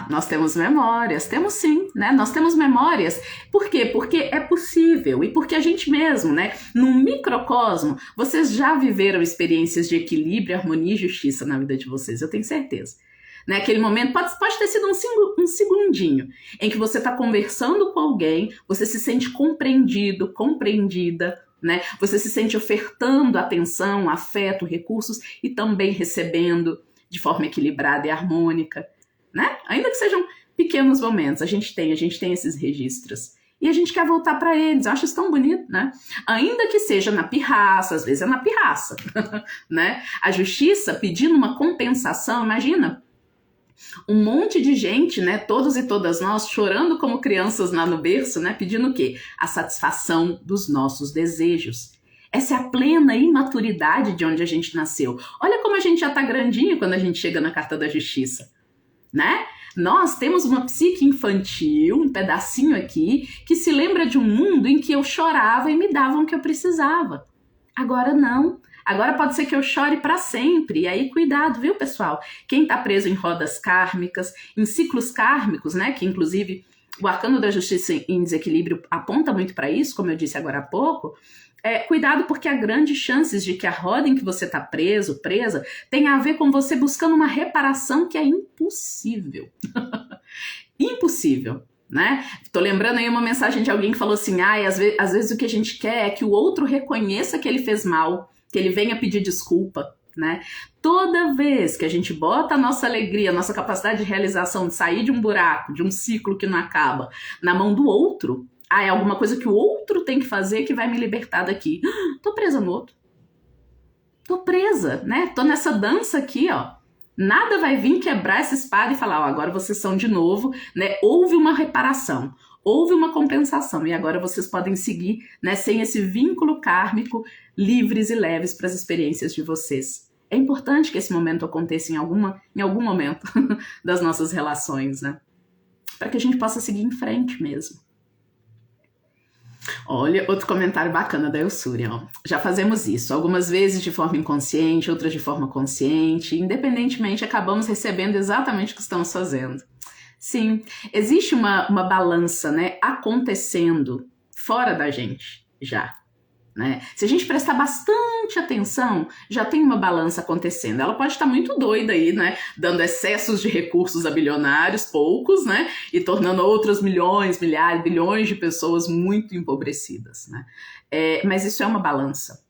Nós temos memórias, temos sim, né? Nós temos memórias. Por quê? Porque é possível e porque a gente mesmo, né? Num microcosmo, vocês já viveram experiências de equilíbrio, harmonia e justiça na vida de vocês, eu tenho certeza. Naquele momento, pode ter sido um segundinho, em que você está conversando com alguém, você se sente compreendido, compreendida, né? Você se sente ofertando atenção, afeto, recursos e também recebendo de forma equilibrada e harmônica, né? Ainda que sejam pequenos momentos, a gente tem esses registros. E a gente quer voltar para eles. Eu acho isso tão bonito, né? Ainda que seja na pirraça, às vezes é na pirraça, né? A justiça pedindo uma compensação, imagina, um monte de gente, né, todos e todas nós, chorando como crianças lá no berço, né, pedindo o quê? A satisfação dos nossos desejos. Essa é a plena imaturidade de onde a gente nasceu. Olha como a gente já tá grandinho quando a gente chega na Carta da Justiça, né? Nós temos uma psique infantil, um pedacinho aqui, que se lembra de um mundo em que eu chorava e me davam o que eu precisava. Agora não. Agora pode ser que eu chore para sempre. E aí, cuidado, viu, pessoal? Quem está preso em rodas kármicas, em ciclos kármicos, né? Que inclusive o arcano da justiça em desequilíbrio aponta muito para isso, como eu disse agora há pouco. Cuidado, porque há grandes chances de que a roda em que você está preso, presa, tenha a ver com você buscando uma reparação que é impossível. Impossível. Né? Tô lembrando aí uma mensagem de alguém que falou assim: às vezes o que a gente quer é que o outro reconheça que ele fez mal, que ele venha pedir desculpa, né? Toda vez que a gente bota a nossa alegria, a nossa capacidade de realização, de sair de um buraco, de um ciclo que não acaba, na mão do outro, é alguma coisa que o outro tem que fazer que vai me libertar daqui. Tô presa no outro. Tô presa, né? Tô nessa dança aqui, ó. Nada vai vir quebrar essa espada e falar, agora vocês são de novo, né? Houve uma reparação, houve uma compensação e agora vocês podem seguir, né, sem esse vínculo kármico, livres e leves para as experiências de vocês. É importante que esse momento aconteça em algum momento das nossas relações, né? Para que a gente possa seguir em frente mesmo. Olha, outro comentário bacana da Elsúria, ó. Já fazemos isso, algumas vezes de forma inconsciente, outras de forma consciente, independentemente, acabamos recebendo exatamente o que estamos fazendo. Sim, existe uma balança, né, acontecendo fora da gente, já. Né? Se a gente prestar bastante atenção, já tem uma balança acontecendo. Ela pode estar muito doida aí, né? Dando excessos de recursos a bilionários, poucos, né? E tornando outras milhões, milhares, bilhões de pessoas muito empobrecidas, né? Mas isso é uma balança,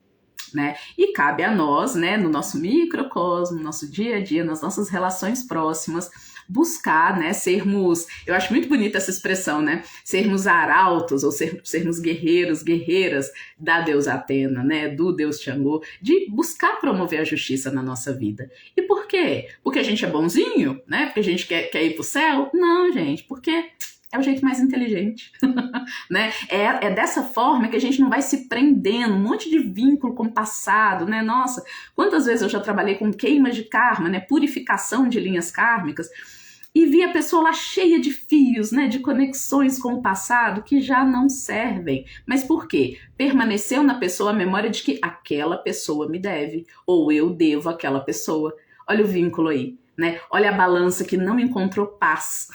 né? E cabe a nós, né? No nosso microcosmo, no nosso dia a dia, nas nossas relações próximas, buscar, né, sermos, eu acho muito bonita essa expressão, né, sermos arautos, ou sermos guerreiros, guerreiras da deusa Atena, né, do deus Xangô, de buscar promover a justiça na nossa vida. E por quê? Porque a gente é bonzinho, né, porque a gente quer ir pro céu? Não, gente, porque é o jeito mais inteligente, né? É dessa forma que a gente não vai se prendendo, um monte de vínculo com o passado, né? Nossa, quantas vezes eu já trabalhei com queimas de karma, né? Purificação de linhas kármicas, e vi a pessoa lá cheia de fios, né? De conexões com o passado que já não servem. Mas por quê? Permaneceu na pessoa a memória de que aquela pessoa me deve, ou eu devo àquela pessoa. Olha o vínculo aí. Né? Olha a balança que não encontrou paz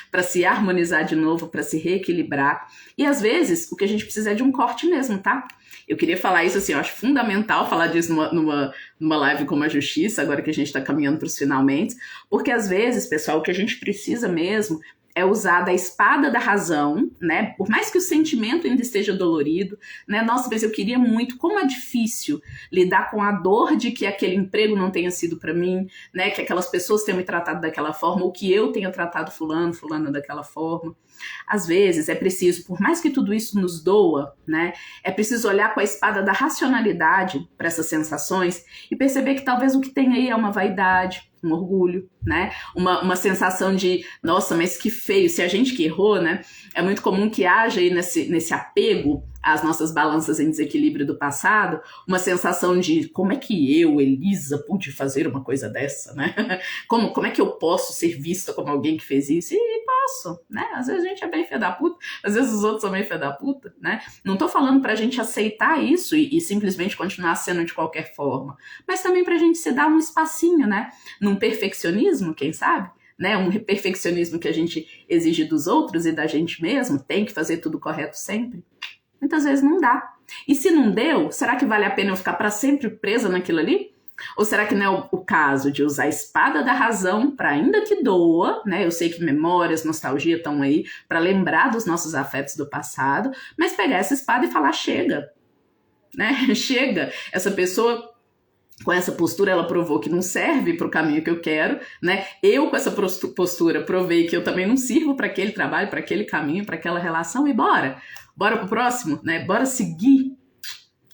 para se harmonizar de novo, para se reequilibrar. E às vezes o que a gente precisa é de um corte mesmo, tá? Eu queria falar isso assim, eu acho fundamental falar disso numa live como a Justiça, agora que a gente está caminhando para os finalmente, porque às vezes, pessoal, o que a gente precisa mesmo é usar da espada da razão, né? Por mais que o sentimento ainda esteja dolorido, né? Nossa, mas eu queria muito, como é difícil lidar com a dor de que aquele emprego não tenha sido para mim, né? Que aquelas pessoas tenham me tratado daquela forma, ou que eu tenha tratado fulano daquela forma. Às vezes é preciso, por mais que tudo isso nos doa, né? É preciso olhar com a espada da racionalidade para essas sensações e perceber que talvez o que tem aí é uma vaidade, um orgulho, né? Uma sensação de, nossa, mas que feio, se a gente que errou, né? É muito comum que haja aí nesse apego às nossas balanças em desequilíbrio do passado, uma sensação de como é que eu, Elisa, pude fazer uma coisa dessa, né? Como é que eu posso ser vista como alguém que fez isso? E posso, né? Às vezes a gente é bem fé da puta, às vezes os outros são bem fé da puta, né? Não tô falando pra gente aceitar isso e simplesmente continuar sendo de qualquer forma, mas também pra gente se dar um espacinho, né? Num perfeccionismo, quem sabe? Né? Um perfeccionismo que a gente exige dos outros e da gente mesmo, tem que fazer tudo correto sempre. Muitas vezes não dá. E se não deu, será que vale a pena eu ficar para sempre presa naquilo ali? Ou será que não é o caso de usar a espada da razão para, ainda que doa, né? Eu sei que memórias, nostalgia estão aí para lembrar dos nossos afetos do passado, mas pegar essa espada e falar chega, né? Chega. Essa pessoa com essa postura, ela provou que não serve para o caminho que eu quero, né? Eu, com essa postura, provei que eu também não sirvo para aquele trabalho, para aquele caminho, para aquela relação, e bora pro próximo, né? Bora seguir,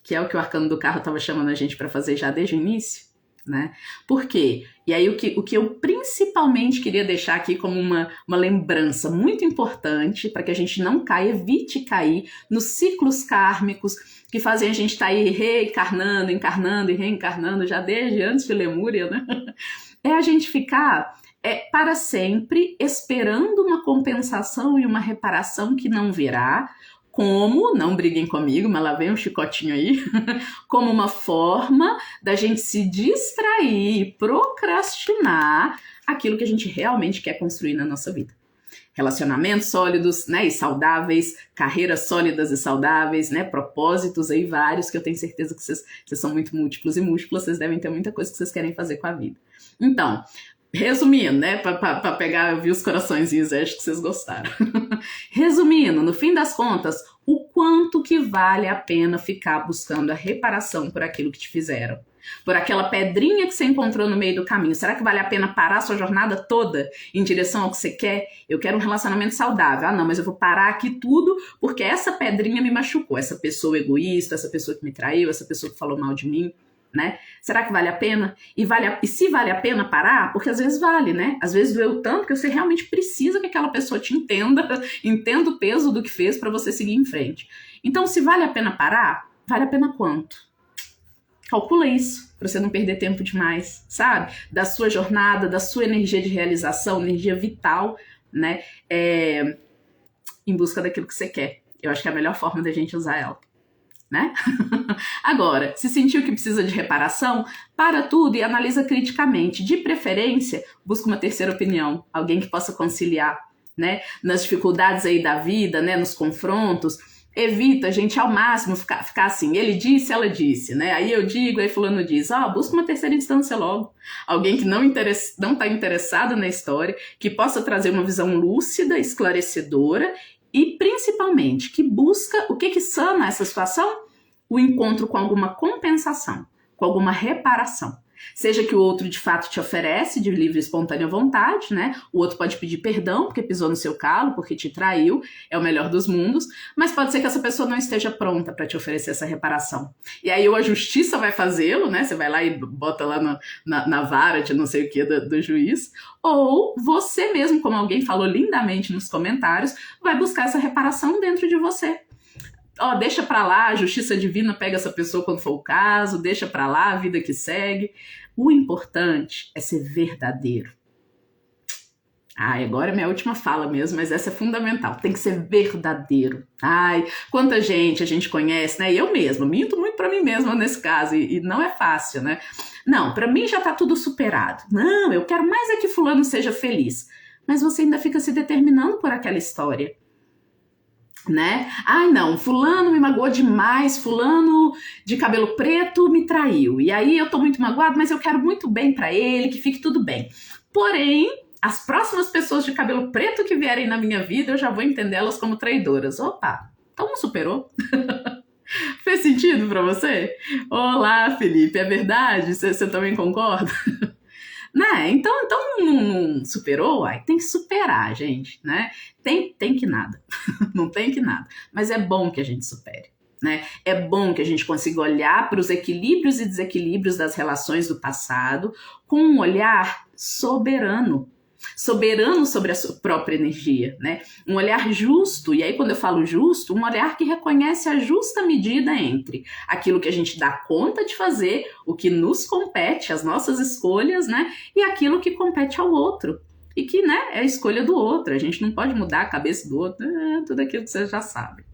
que é o que o arcano do carro estava chamando a gente para fazer já desde o início, né? Por quê? E aí o que eu principalmente queria deixar aqui como uma lembrança muito importante para que a gente não caia, evite cair nos ciclos kármicos que fazem a gente estar aí reencarnando, encarnando e reencarnando já desde antes de Lemúria, né? É a gente ficar para sempre, esperando uma compensação e uma reparação que não virá, como, não briguem comigo, mas lá vem um chicotinho aí, como uma forma da gente se distrair e procrastinar aquilo que a gente realmente quer construir na nossa vida. Relacionamentos sólidos, né, e saudáveis, carreiras sólidas e saudáveis, né, propósitos aí vários, que eu tenho certeza que vocês são muito múltiplos e múltiplas, vocês devem ter muita coisa que vocês querem fazer com a vida. Então, resumindo, né, para pegar, eu vi os coraçõezinhos, acho que vocês gostaram. Resumindo, no fim das contas, o quanto que vale a pena ficar buscando a reparação por aquilo que te fizeram? Por aquela pedrinha que você encontrou no meio do caminho. Será que vale a pena parar a sua jornada toda em direção ao que você quer? Eu quero um relacionamento saudável. Ah, não, mas eu vou parar aqui tudo porque essa pedrinha me machucou. Essa pessoa egoísta, essa pessoa que me traiu, essa pessoa que falou mal de mim, né? Será que vale a pena? E se vale a pena parar? Porque às vezes vale, né? Às vezes doeu tanto que você realmente precisa que aquela pessoa te entenda o peso do que fez para você seguir em frente. Então, se vale a pena parar, vale a pena quanto? Calcula isso, para você não perder tempo demais, sabe? Da sua jornada, da sua energia de realização, energia vital, né? Em busca daquilo que você quer. Eu acho que é a melhor forma da gente usar ela, né? Agora, se sentiu que precisa de reparação, para tudo e analisa criticamente. De preferência, busca uma terceira opinião, alguém que possa conciliar, né? Nas dificuldades aí da vida, né? Nos confrontos. Evita, gente, ao máximo ficar assim, ele disse, ela disse, né? Aí eu digo, aí fulano diz, busca uma terceira instância logo. Alguém que não está interessado na história, que possa trazer uma visão lúcida, esclarecedora e, principalmente, que busca o que sana essa situação? O encontro com alguma compensação, com alguma reparação. Seja que o outro de fato te oferece de livre e espontânea vontade, né? O outro pode pedir perdão porque pisou no seu calo, porque te traiu, é o melhor dos mundos, mas pode ser que essa pessoa não esteja pronta para te oferecer essa reparação. E aí ou a justiça vai fazê-lo, né? Você vai lá e bota lá na vara de não sei o que do juiz, ou você mesmo, como alguém falou lindamente nos comentários, vai buscar essa reparação dentro de você. Deixa pra lá, a justiça divina pega essa pessoa quando for o caso, deixa pra lá, a vida que segue. O importante é ser verdadeiro. Agora é minha última fala mesmo, mas essa é fundamental. Tem que ser verdadeiro. Quanta gente a gente conhece, né? E eu mesma, minto muito pra mim mesma nesse caso, e não é fácil, né? Não, pra mim já tá tudo superado. Não, eu quero mais é que fulano seja feliz. Mas você ainda fica se determinando por aquela história, né? Não, fulano me magoou demais, fulano de cabelo preto me traiu, e aí eu tô muito magoado, mas eu quero muito bem pra ele, que fique tudo bem. Porém, as próximas pessoas de cabelo preto que vierem na minha vida, eu já vou entendê-las como traidoras. Opa, então não superou? Fez sentido pra você? Olá, Felipe, é verdade? Você também concorda? Né? Então não superou? Tem que superar, gente, né? Tem que nada, não tem que nada, mas é bom que a gente supere, né? É bom que a gente consiga olhar para os equilíbrios e desequilíbrios das relações do passado com um olhar soberano sobre a sua própria energia, né? Um olhar justo, e aí quando eu falo justo, um olhar que reconhece a justa medida entre aquilo que a gente dá conta de fazer, o que nos compete, as nossas escolhas, né? E aquilo que compete ao outro. E que, né, é a escolha do outro. A gente não pode mudar a cabeça do outro, tudo aquilo que você já sabe.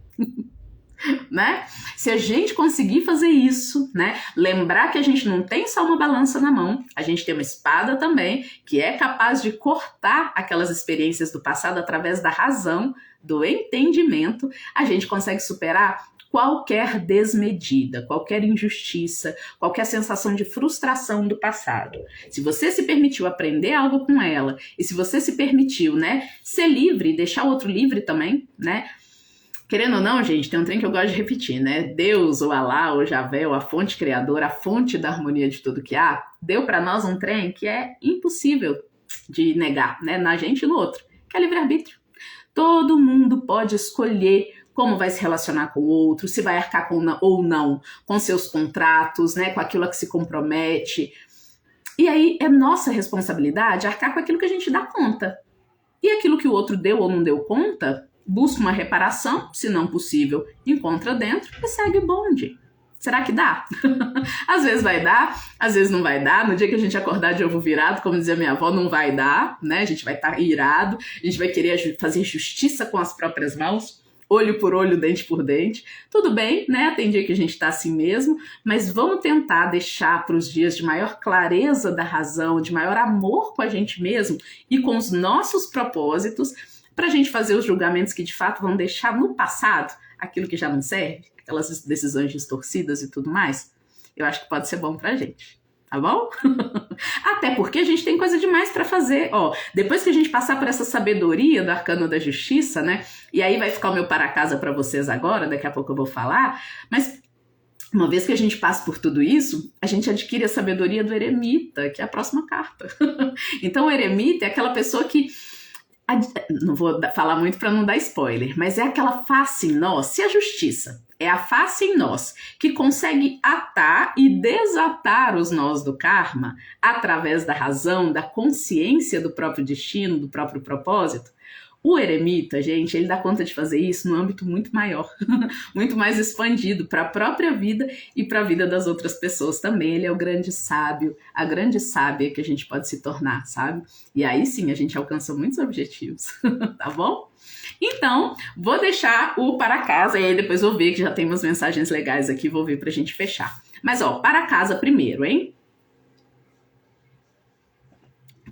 Né? Se a gente conseguir fazer isso, né? Lembrar que a gente não tem só uma balança na mão, a gente tem uma espada também, que é capaz de cortar aquelas experiências do passado através da razão, do entendimento, a gente consegue superar qualquer desmedida, qualquer injustiça, qualquer sensação de frustração do passado. Se você se permitiu aprender algo com ela, e se você se permitiu, né, ser livre e deixar o outro livre também, né? Querendo ou não, gente, tem um trem que eu gosto de repetir, né? Deus, ou Alá, ou Javé, ou a fonte criadora, a fonte da harmonia de tudo que há, deu para nós um trem que é impossível de negar, né? Na gente e no outro, que é livre-arbítrio. Todo mundo pode escolher como vai se relacionar com o outro, se vai arcar ou não com seus contratos, né? Com aquilo a que se compromete. E aí é nossa responsabilidade arcar com aquilo que a gente dá conta. E aquilo que o outro deu ou não deu conta, busca uma reparação, se não possível, encontra dentro e segue o bonde. Será que dá? Às vezes vai dar, às vezes não vai dar. No dia que a gente acordar de ovo virado, como dizia minha avó, não vai dar, né? A gente vai estar irado, a gente vai querer fazer justiça com as próprias mãos, olho por olho, dente por dente. Tudo bem, né? Tem dia que a gente tá assim mesmo, mas vamos tentar deixar para os dias de maior clareza da razão, de maior amor com a gente mesmo e com os nossos propósitos, pra gente fazer os julgamentos que de fato vão deixar no passado aquilo que já não serve, aquelas decisões distorcidas e tudo mais. Eu acho que pode ser bom pra gente, tá bom? Até porque a gente tem coisa demais pra fazer. Ó, depois que a gente passar por essa sabedoria do arcano da justiça, né? E aí vai ficar o meu para casa pra vocês agora, daqui a pouco eu vou falar, mas uma vez que a gente passa por tudo isso, a gente adquire a sabedoria do eremita, que é a próxima carta. Então o eremita é aquela pessoa que não vou falar muito para não dar spoiler, mas é aquela face em nós, e a justiça é a face em nós que consegue atar e desatar os nós do karma através da razão, da consciência do próprio destino, do próprio propósito. O eremita, gente, ele dá conta de fazer isso num âmbito muito maior, muito mais expandido para a própria vida e para a vida das outras pessoas também. Ele é o grande sábio, a grande sábia que a gente pode se tornar, sabe? E aí sim a gente alcança muitos objetivos, tá bom? Então, vou deixar o para casa e aí depois vou ver que já tem umas mensagens legais aqui, vou ver pra gente fechar. Mas ó, para casa primeiro, hein?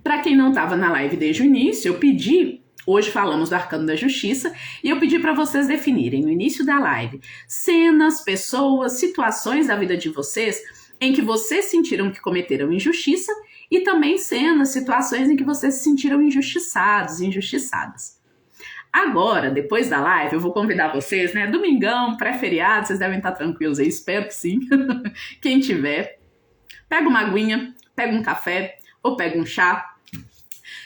Para quem não estava na live desde o início, eu pedi. Hoje falamos do Arcano da Justiça e eu pedi para vocês definirem no início da live cenas, pessoas, situações da vida de vocês em que vocês sentiram que cometeram injustiça e também cenas, situações em que vocês se sentiram injustiçados, injustiçadas. Agora, depois da live, eu vou convidar vocês, né? Domingão, pré-feriado, vocês devem estar tranquilos aí, espero que sim. Quem tiver, pega uma aguinha, pega um café ou pega um chá.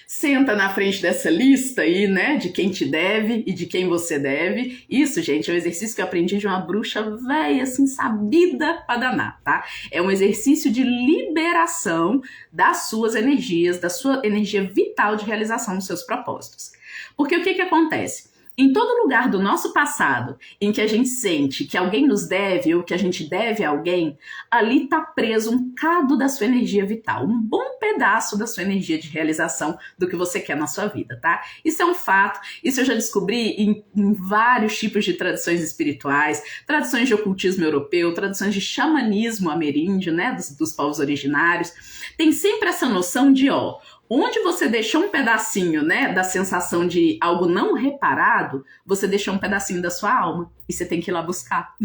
Senta na frente dessa lista aí, né, de quem te deve e de quem você deve. Isso, gente, é um exercício que eu aprendi de uma bruxa velha, assim, sabida pra danar, tá? É um exercício de liberação das suas energias, da sua energia vital de realização dos seus propósitos. Porque o que acontece? Em todo lugar do nosso passado em que a gente sente que alguém nos deve ou que a gente deve a alguém, ali está preso um cado da sua energia vital, um bom pedaço da sua energia de realização do que você quer na sua vida, tá? Isso é um fato, isso eu já descobri em vários tipos de tradições espirituais, tradições de ocultismo europeu, tradições de xamanismo ameríndio, né, dos povos originários. Tem sempre essa noção de, ó, onde você deixou um pedacinho, né, da sensação de algo não reparado, você deixou um pedacinho da sua alma e você tem que ir lá buscar,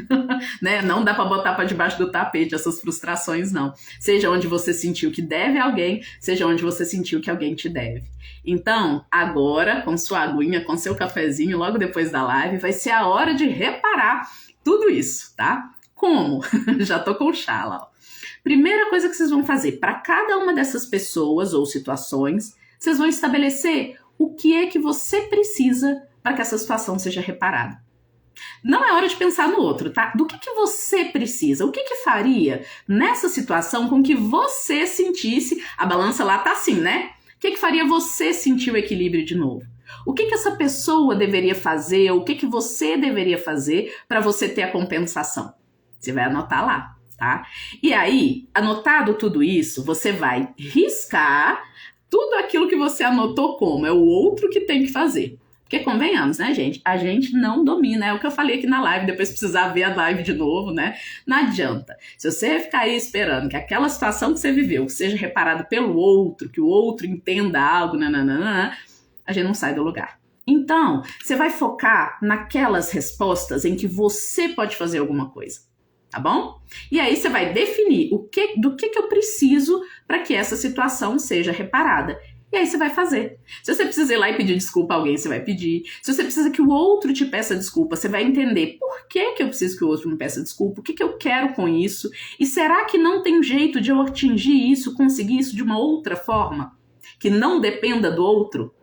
né? Não dá para botar para debaixo do tapete essas frustrações, não. Seja onde você sentiu que deve a alguém, seja onde você sentiu que alguém te deve. Então, agora, com sua aguinha, com seu cafezinho, logo depois da live, vai ser a hora de reparar tudo isso, tá? Como? Já tô com o chá lá, ó. Primeira coisa que vocês vão fazer, para cada uma dessas pessoas ou situações, vocês vão estabelecer o que é que você precisa para que essa situação seja reparada. Não é hora de pensar no outro, tá? Do que você precisa? O que faria nessa situação com que você sentisse, a balança lá tá assim, né? O que faria você sentir o equilíbrio de novo? O que essa pessoa deveria fazer? O que você deveria fazer para você ter a compensação? Você vai anotar lá. Tá? E aí, anotado tudo isso, você vai riscar tudo aquilo que você anotou como é o outro que tem que fazer. Porque convenhamos, né, gente? A gente não domina, é o que eu falei aqui na live, depois precisar ver a live de novo, né? Não adianta. Se você ficar aí esperando que aquela situação que você viveu seja reparada pelo outro, que o outro entenda algo, nananana, a gente não sai do lugar. Então, você vai focar naquelas respostas em que você pode fazer alguma coisa. Tá bom? E aí você vai definir do que eu preciso para que essa situação seja reparada. E aí você vai fazer. Se você precisa ir lá e pedir desculpa a alguém, você vai pedir. Se você precisa que o outro te peça desculpa, você vai entender por que eu preciso que o outro me peça desculpa, o que eu quero com isso. E será que não tem jeito de eu atingir isso, conseguir isso de uma outra forma? Que não dependa do outro?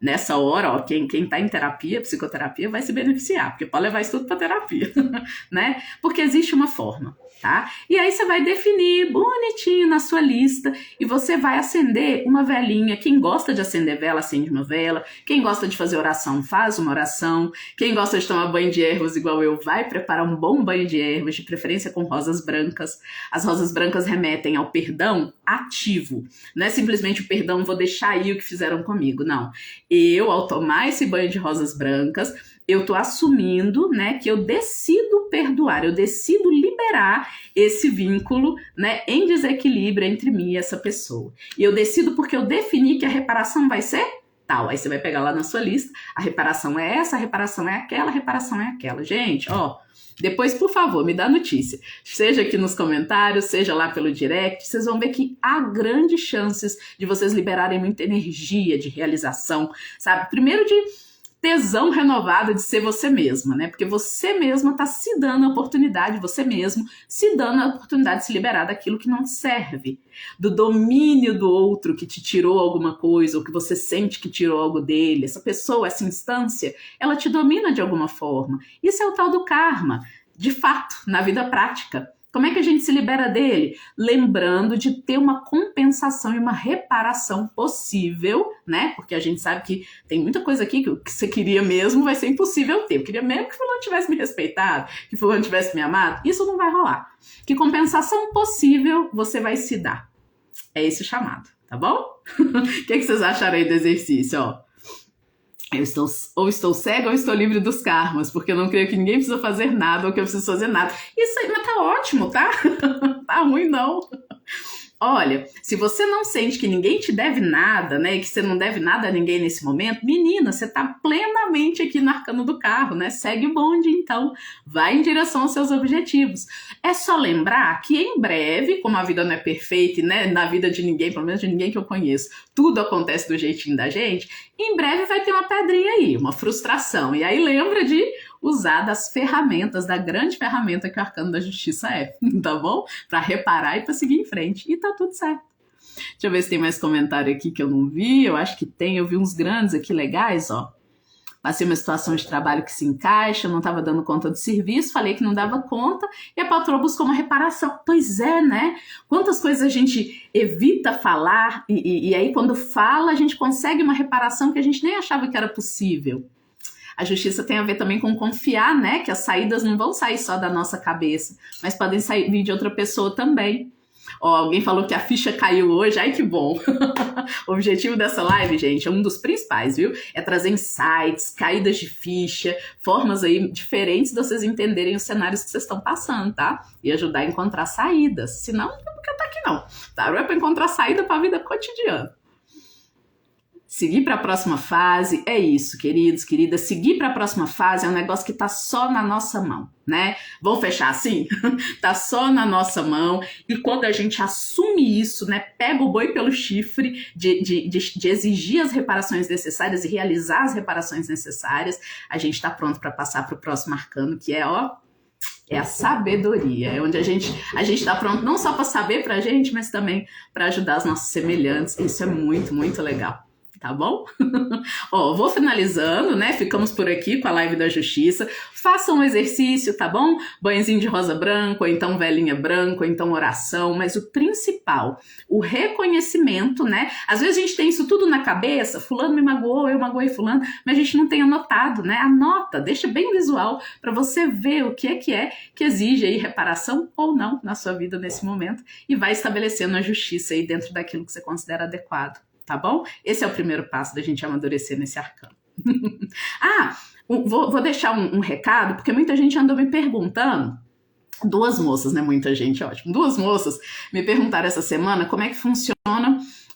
nessa hora, ó, quem tá em terapia, psicoterapia, vai se beneficiar, porque pode levar isso tudo para terapia, né? Porque existe uma forma, tá? E aí você vai definir bonitinho na sua lista e você vai acender uma velinha. Quem gosta de acender vela, acende uma vela. Quem gosta de fazer oração, faz uma oração. Quem gosta de tomar banho de ervas igual eu, vai preparar um bom banho de ervas, de preferência com rosas brancas. As rosas brancas remetem ao perdão ativo. Não é simplesmente o perdão, vou deixar aí o que fizeram comigo, não. Eu, ao tomar esse banho de rosas brancas, eu tô assumindo, né, que eu decido perdoar, eu decido liberar esse vínculo, né, em desequilíbrio entre mim e essa pessoa. E eu decido porque eu defini que a reparação vai ser tal. Aí você vai pegar lá na sua lista, a reparação é essa, a reparação é aquela, a reparação é aquela. Gente, ó, depois, por favor, me dá notícia. Seja aqui nos comentários, seja lá pelo direct, vocês vão ver que há grandes chances de vocês liberarem muita energia de realização, sabe? Primeiro de tesão renovado de ser você mesma, né? Porque você mesma está se dando a oportunidade, você mesmo se dando a oportunidade de se liberar daquilo que não serve, do domínio do outro que te tirou alguma coisa, ou que você sente que tirou algo dele. Essa pessoa, essa instância, ela te domina de alguma forma. Isso é o tal do karma, de fato, na vida prática. Como é que a gente se libera dele? Lembrando de ter uma compensação e uma reparação possível, né? Porque a gente sabe que tem muita coisa aqui que o que você queria mesmo vai ser impossível ter. Eu queria mesmo que fulano tivesse me respeitado, que fulano tivesse me amado. Isso não vai rolar. Que compensação possível você vai se dar? É esse o chamado, tá bom? O que vocês acharam aí do exercício, ó? Eu estou cega ou estou livre dos karmas, porque eu não creio que ninguém precisa fazer nada ou que eu preciso fazer nada. Isso aí, mas tá ótimo, tá? Tá ruim, não. Olha, se você não sente que ninguém te deve nada, né, e que você não deve nada a ninguém nesse momento, menina, você tá plenamente aqui no arcano do carro, né? Segue o bonde, então. Vai em direção aos seus objetivos. É só lembrar que em breve, como a vida não é perfeita, né, na vida de ninguém, pelo menos de ninguém que eu conheço, tudo acontece do jeitinho da gente, em breve vai ter uma pedrinha aí, uma frustração. E aí lembra de usar das ferramentas, da grande ferramenta que o Arcano da Justiça é, tá bom? Para reparar e para seguir em frente. E tá tudo certo. Deixa eu ver se tem mais comentário aqui que eu não vi. Eu acho que tem. Eu vi uns grandes aqui legais, ó. Passei uma situação de trabalho que se encaixa, não estava dando conta do serviço, falei que não dava conta e a patroa buscou uma reparação. Pois é, né? Quantas coisas a gente evita falar e aí quando fala a gente consegue uma reparação que a gente nem achava que era possível. A justiça tem a ver também com confiar, né? Que as saídas não vão sair só da nossa cabeça, mas podem vir de outra pessoa também. Ó, alguém falou que a ficha caiu hoje, ai que bom. O objetivo dessa live, gente, é um dos principais, viu? É trazer insights, caídas de ficha, formas aí diferentes de vocês entenderem os cenários que vocês estão passando, tá? E ajudar a encontrar saídas. Senão, não é porque tá aqui não. Tá? Não é para encontrar saída para a vida cotidiana. Seguir para a próxima fase, é isso, queridos, queridas. Seguir para a próxima fase é um negócio que tá só na nossa mão, né? Vamos fechar assim? Tá só na nossa mão. E quando a gente assume isso, né? Pega o boi pelo chifre de exigir as reparações necessárias e realizar as reparações necessárias, a gente tá pronto para passar para o próximo arcano, que é, ó, é a sabedoria. É onde a gente tá pronto não só para saber pra gente, mas também para ajudar os nossos semelhantes. Isso é muito, muito legal. Tá bom? Ó, vou finalizando, né? Ficamos por aqui com a live da justiça. Façam um exercício, tá bom? Banhozinho de rosa branca, ou então velinha branca, ou então oração. Mas o principal, o reconhecimento, né? Às vezes a gente tem isso tudo na cabeça. Fulano me magoou, eu magoei fulano. Mas a gente não tem anotado, né? Anota, deixa bem visual para você ver o que é que exige aí reparação ou não na sua vida nesse momento. E vai estabelecendo a justiça aí dentro daquilo que você considera adequado. Tá bom? Esse é o primeiro passo da gente amadurecer nesse arcano. Vou deixar um recado, porque muita gente andou me perguntando, duas moças, né? Muita gente, ótimo. Duas moças me perguntaram essa semana como é que funciona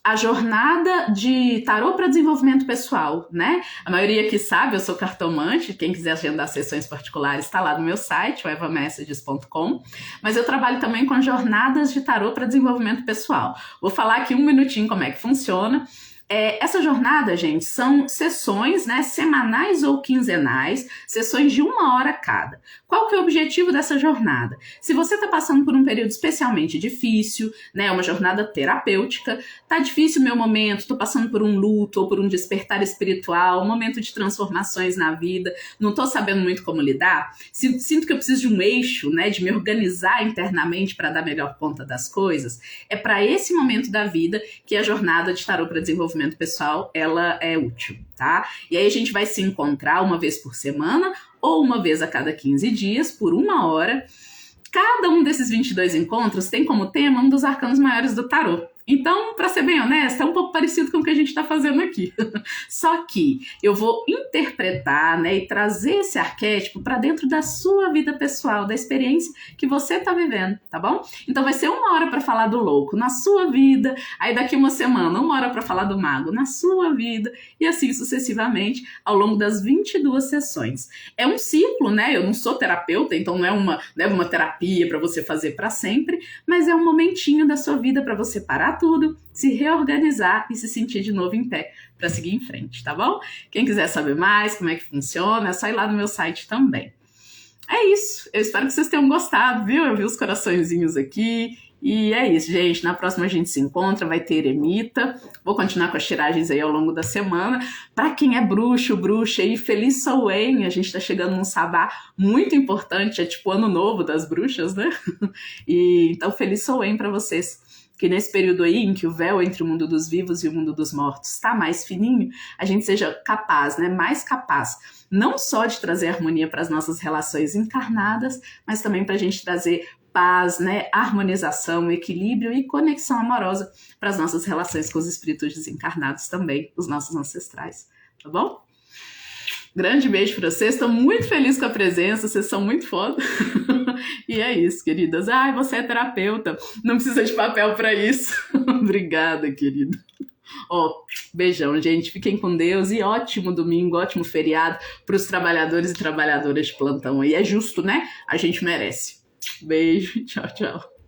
a jornada de tarô para desenvolvimento pessoal, né? A maioria aqui sabe, eu sou cartomante, quem quiser agendar sessões particulares está lá no meu site, o evamessages.com, mas eu trabalho também com jornadas de tarô para desenvolvimento pessoal. Vou falar aqui um minutinho como é que funciona. Essa jornada, gente, são sessões, né, semanais ou quinzenais, sessões de 1 hora cada. Qual que é o objetivo dessa jornada? Se você está passando por um período especialmente difícil, né, uma jornada terapêutica, tá difícil o meu momento, tô passando por um luto ou por um despertar espiritual, um momento de transformações na vida, não tô sabendo muito como lidar, sinto que eu preciso de um eixo, né, de me organizar internamente para dar melhor conta das coisas, é para esse momento da vida que a jornada de tarô para desenvolvimento pessoal, ela é útil, tá? E aí a gente vai se encontrar uma vez por semana ou uma vez a cada 15 dias, por 1 hora. Cada um desses 22 encontros tem como tema um dos arcanos maiores do tarô. Então, para ser bem honesta, é um pouco parecido com o que a gente está fazendo aqui. Só que eu vou interpretar, né, e trazer esse arquétipo para dentro da sua vida pessoal, da experiência que você está vivendo, tá bom? Então vai ser 1 hora para falar do louco na sua vida, aí daqui uma semana, 1 hora para falar do mago na sua vida, e assim sucessivamente ao longo das 22 sessões. É um ciclo, né? Eu não sou terapeuta, então não é uma terapia para você fazer para sempre, mas é um momentinho da sua vida para você parar tudo, se reorganizar e se sentir de novo em pé para seguir em frente, tá bom? Quem quiser saber mais como é que funciona, é só ir lá no meu site também. É isso, eu espero que vocês tenham gostado, viu? Eu vi os coraçõezinhos aqui. E é isso, gente. Na próxima a gente se encontra, vai ter eremita. Vou continuar com as tiragens aí ao longo da semana. Para quem é bruxo, bruxa aí, feliz Samhain. A gente tá chegando num sabá muito importante, é tipo o ano novo das bruxas, né? E então feliz Samhain para vocês. Que nesse período aí em que o véu entre o mundo dos vivos e o mundo dos mortos está mais fininho, a gente seja capaz, né, mais capaz, não só de trazer harmonia para as nossas relações encarnadas, mas também para a gente trazer paz, né, harmonização, equilíbrio e conexão amorosa para as nossas relações com os espíritos desencarnados também, os nossos ancestrais, tá bom? Grande beijo para vocês, estou muito feliz com a presença, vocês são muito foda. E é isso, queridas. Ai, você é terapeuta, não precisa de papel para isso. Obrigada, querida. Ó, beijão, gente. Fiquem com Deus e ótimo domingo, ótimo feriado para os trabalhadores e trabalhadoras de plantão aí. É justo, né? A gente merece. Beijo, tchau, tchau.